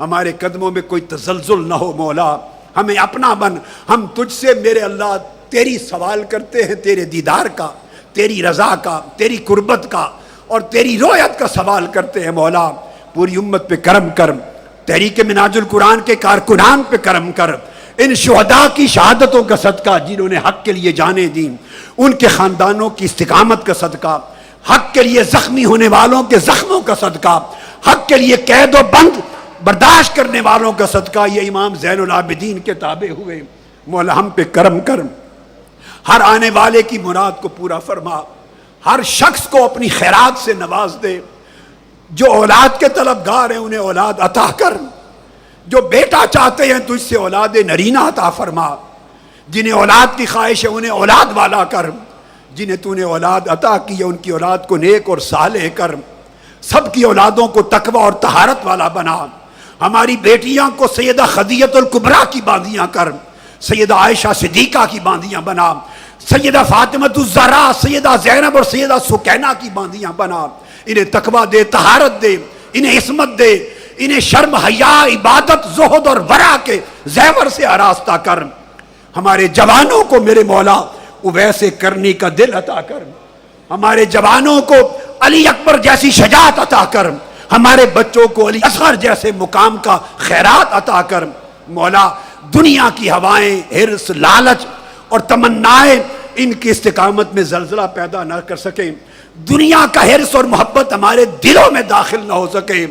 ہمارے قدموں میں کوئی تزلزل نہ ہو۔ مولا ہمیں اپنا بن، ہم تجھ سے میرے اللہ تیری سوال کرتے ہیں، تیرے دیدار کا، تیری رضا کا، تیری قربت کا اور تیری رویت کا سوال کرتے ہیں۔ مولا پوری امت پہ کرم کر، تحریک منہاج القرآن کے کارکنان پہ کرم کر، ان شہداء کی شہادتوں کا صدقہ جنہوں نے حق کے لیے جانیں دیں، ان کے خاندانوں کی استقامت کا صدقہ، حق کے لیے زخمی ہونے والوں کے زخموں کا صدقہ، حق کے لیے قید و بند برداشت کرنے والوں کا صدقہ، یہ امام زین العابدین کے تابع ہوئے۔ مولا ہم پہ کرم کر، ہر آنے والے کی مراد کو پورا فرما، ہر شخص کو اپنی خیرات سے نواز دے، جو اولاد کے طلبگار ہیں انہیں اولاد عطا کر، جو بیٹا چاہتے ہیں تجھ سے اولاد نرینہ عطا فرما، جنہیں اولاد کی خواہش ہے انہیں اولاد والا کر، جنہیں تو نے اولاد عطا کی ہے ان کی اولاد کو نیک اور صالح کر، سب کی اولادوں کو تقوی اور طہارت والا بنا، ہماری بیٹیاں کو سیدہ خدیجہ الکبریٰ کی باندیاں کر، سیدہ عائشہ صدیقہ کی باندیاں بنا، سیدہ فاطمہ الزہرا، سیدہ زینب اور سیدہ سکینہ کی باندیاں بنا، انہیں تقوی دے، طہارت دے، انہیں عصمت دے، انہیں شرم، حیا، عبادت، زہد اور ورع کے زیور سے آراستہ کر، ہمارے جوانوں کو میرے مولا ویسے کرنے کا دل عطا کر، ہمارے جوانوں کو علی اکبر جیسی شجاعت عطا کر، ہمارے بچوں کو علی اصغر جیسے مقام کا خیرات عطا کر۔ مولا دنیا کی ہوائیں، حرص، لالچ اور تمنائیں ان کی استقامت میں زلزلہ پیدا نہ کر سکیں، دنیا کا حرص اور محبت ہمارے دلوں میں داخل نہ ہو سکے،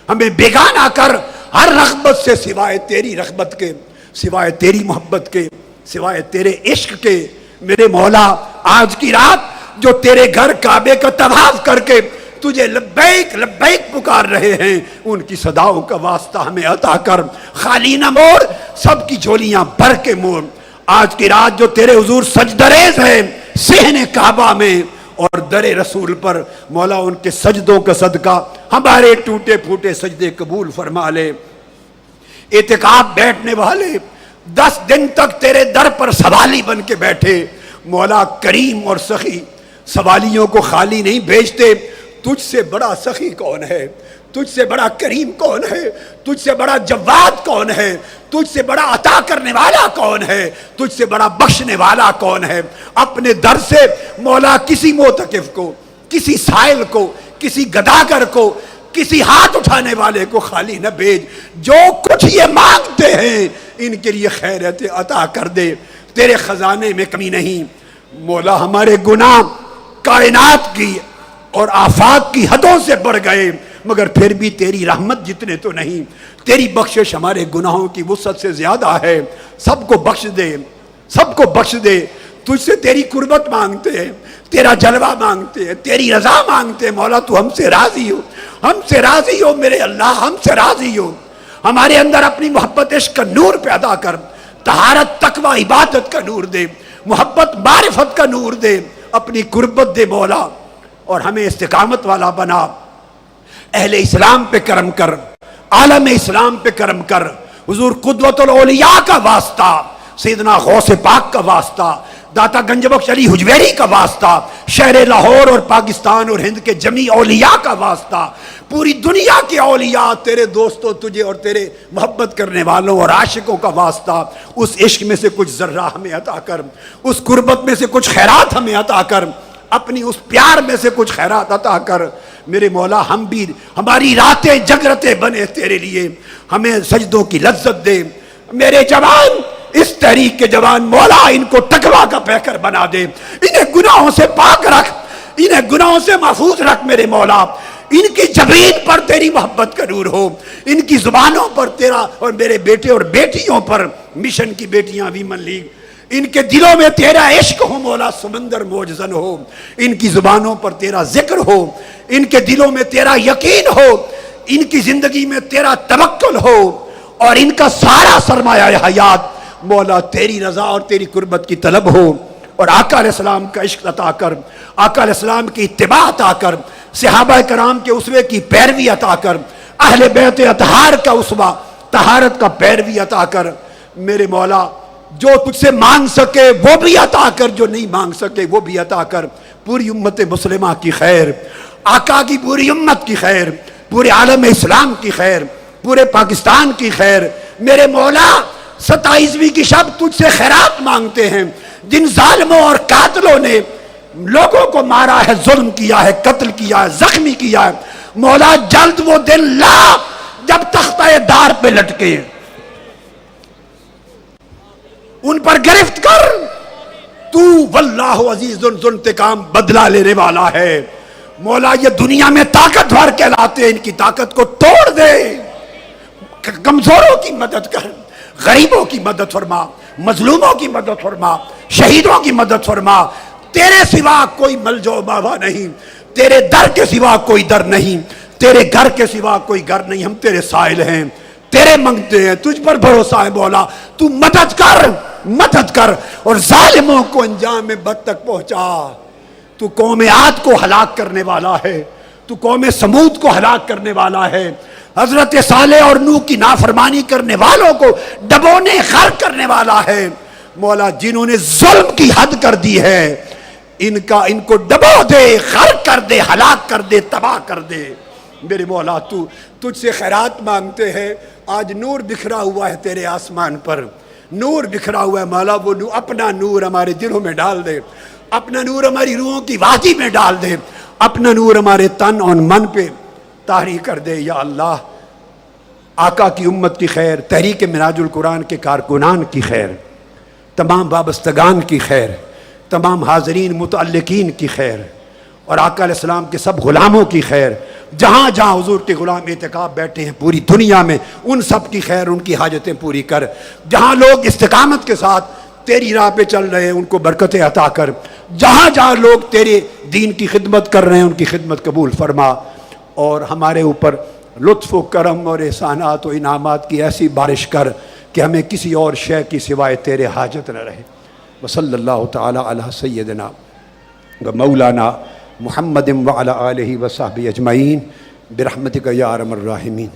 ہمیں بیگانہ کر ہر رغبت سے سوائے تیری رغبت کے، سوائے تیری محبت کے، سوائے تیرے عشق کے۔ میرے مولا آج کی رات جو تیرے گھر کعبے کا طواف کر کے تجھے لبیک لبیک پکار رہے ہیں، ان کی صداؤں کا واسطہ ہمیں عطا کر، خالی نہ موڑ، سب کی جھولیاں بھر کے موڑ۔ آج کی رات جو تیرے حضور سجدریز ہیں صحن کعبہ میں اور در رسول پر، مولا ان کے سجدوں کا صدقہ ہمارے ٹوٹے پھوٹے سجدے قبول فرما لے۔ اعتکاف بیٹھنے والے 10 دن تک تیرے در پر سوالی بن کے بیٹھے، مولا کریم اور سخی، سوالیوں کو خالی نہیں بھیجتے، تجھ سے بڑا سخی کون ہے، تجھ سے بڑا کریم کون ہے، تجھ سے بڑا جواد کون ہے، تجھ سے بڑا عطا کرنے والا کون ہے، تجھ سے بڑا بخشنے والا کون ہے۔ اپنے در سے مولا کسی معتکف کو، کسی سائل کو، کسی گداگر کو، کسی ہاتھ اٹھانے والے کو خالی نہ بھیج، جو کچھ یہ مانگتے ہیں ان کے لیے خیرات عطا کر دے، تیرے خزانے میں کمی نہیں۔ مولا ہمارے گناہ کائنات کی اور آفات کی حدوں سے بڑھ گئے، مگر پھر بھی تیری رحمت جتنے تو نہیں، تیری بخشش ہمارے گناہوں کی وسعت سے زیادہ ہے۔ سب کو بخش دے، سب کو بخش دے، تجھ سے تیری قربت مانگتے ہیں، تیرا جلوہ مانگتے ہیں، تیری رضا مانگتے ہیں۔ مولا تو ہم سے راضی ہو، ہم سے راضی ہو میرے اللہ، ہم سے راضی ہو، ہمارے اندر اپنی محبت عشق کا نور پیدا کر، طہارت تقوی عبادت کا نور دے، محبت معرفت کا نور دے، اپنی قربت دے مولا، اور ہمیں استقامت والا بنا۔ اہل اسلام پہ کرم کر، عالم اسلام پہ کرم کر، حضور قدوۃ الاولیاء کا واسطہ، سیدنا غوث پاک کا واسطہ، داتا گنج بخش علی حجویری کا واسطہ، شہر لاہور اور پاکستان اور ہند کے جمی اولیاء کا واسطہ، پوری دنیا کے اولیاء تیرے دوستوں، تجھے اور تیرے محبت کرنے والوں اور عاشقوں کا واسطہ، اس عشق میں سے کچھ ذرہ ہمیں عطا کر، اس قربت میں سے کچھ خیرات ہمیں عطا کر، اپنی اس پیار میں سے کچھ خیرات عطا کر۔ میرے مولا ہم بھی ہماری راتیں جگرتیں بنے تیرے لیے، ہمیں سجدوں کی لذت دے۔ میرے جوان، اس تحریک کے جوان مولا ان کو تقویٰ کا پیکر بنا دے، انہیں گناہوں سے پاک رکھ، انہیں گناہوں سے محفوظ رکھ میرے مولا۔ ان کی جبین پر تیری محبت کا نور ہو، ان کی زبانوں پر تیرا، اور میرے بیٹے اور بیٹیوں پر، مشن کی بیٹیاں ویمن لیگ، ان کے دلوں میں تیرا عشق ہو مولا، سمندر موجزن ہو، ان کی زبانوں پر تیرا ذکر ہو، ان کے دلوں میں تیرا یقین ہو، ان کی زندگی میں تیرا توکل ہو، اور ان کا سارا سرمایہ حیات مولا تیری رضا اور تیری قربت کی طلب ہو، اور آقا علیہ السلام کا عشق عطا کر، آقا علیہ السلام کی اتباع عطا کر، صحابہ کرام کے اسوے کی پیروی عطا کر، اہل بیت اطہار کا اسوہ طہارت کا پیروی عطا کر میرے مولا۔ جو تجھ سے مانگ سکے وہ بھی عطا کر، جو نہیں مانگ سکے وہ بھی عطا کر۔ پوری امت مسلمہ کی خیر، آقا کی پوری امت کی خیر، پورے عالم اسلام کی خیر، پورے پاکستان کی خیر میرے مولا۔ 27ویں کی شب تجھ سے خیرات مانگتے ہیں، جن ظالموں اور قاتلوں نے لوگوں کو مارا ہے، ظلم کیا ہے، قتل کیا ہے، زخمی کیا ہے، مولا جلد وہ دن لا جب تختہ دار پہ لٹکے، ان پر گرفت کر۔ تو واللہ عزیز ذو انتقام، بدلہ لینے والا ہے مولا۔ یہ دنیا میں طاقتور کہلاتے ہیں، ان کی طاقت کو توڑ دے، کمزوروں کی مدد کر، غریبوں کی مدد فرما، مظلوموں کی مدد فرما، شہیدوں کی مدد فرما۔ تیرے سوا کوئی ملجا و ماوا نہیں، تیرے در کے سوا کوئی در نہیں، تیرے گھر کے سوا کوئی گھر نہیں، ہم تیرے سائل ہیں، تیرے منگتے ہیں، تجھ پر بھروسہ ہے مولا۔ تو مدد کر، مدد کر، اور ظالموں کو انجام بد تک پہنچا۔ تو قوم عاد کو ہلاک کرنے والا ہے، تو قوم سمود کو ہلاک کرنے والا ہے، حضرت صالح اور نوح کی نافرمانی کرنے والوں کو ڈبونے غرق کرنے والا ہے مولا۔ جنہوں نے ظلم کی حد کر دی ہے، ان کو ڈبو دے، غرق کر دے، ہلاک کر دے، تباہ کر دے میرے مولا۔ تو تجھ سے خیرات مانگتے ہیں، آج نور بکھرا ہوا ہے تیرے آسمان پر، نور بکھرا ہوا ہے مولا۔ وہ اپنا نور ہمارے دلوں میں ڈال دے، اپنا نور ہماری روحوں کی وادی میں ڈال دے، اپنا نور ہمارے تن اور من پہ طاری کر دے یا اللہ۔ آقا کی امت کی خیر، تحریک منہاج القرآن کے کارکنان کی خیر، تمام وابستگان کی خیر، تمام حاضرین متعلقین کی خیر، اور آقا علیہ السلام کے سب غلاموں کی خیر، جہاں جہاں حضور کے غلام اعتکاف بیٹھے ہیں پوری دنیا میں، ان سب کی خیر، ان کی حاجتیں پوری کر۔ جہاں لوگ استقامت کے ساتھ تیری راہ پہ چل رہے ہیں ان کو برکتیں عطا کر، جہاں جہاں لوگ تیرے دین کی خدمت کر رہے ہیں ان کی خدمت قبول فرما، اور ہمارے اوپر لطف و کرم اور احسانات و انعامات کی ایسی بارش کر کہ ہمیں کسی اور شے کی سوائے تیرے حاجت نہ رہے۔ وصلی اللہ تعالی علی سیدنا و مولانا محمد وعلی آلہ وصحبہ اجمعین برحمتک یا ارحم الراحمین۔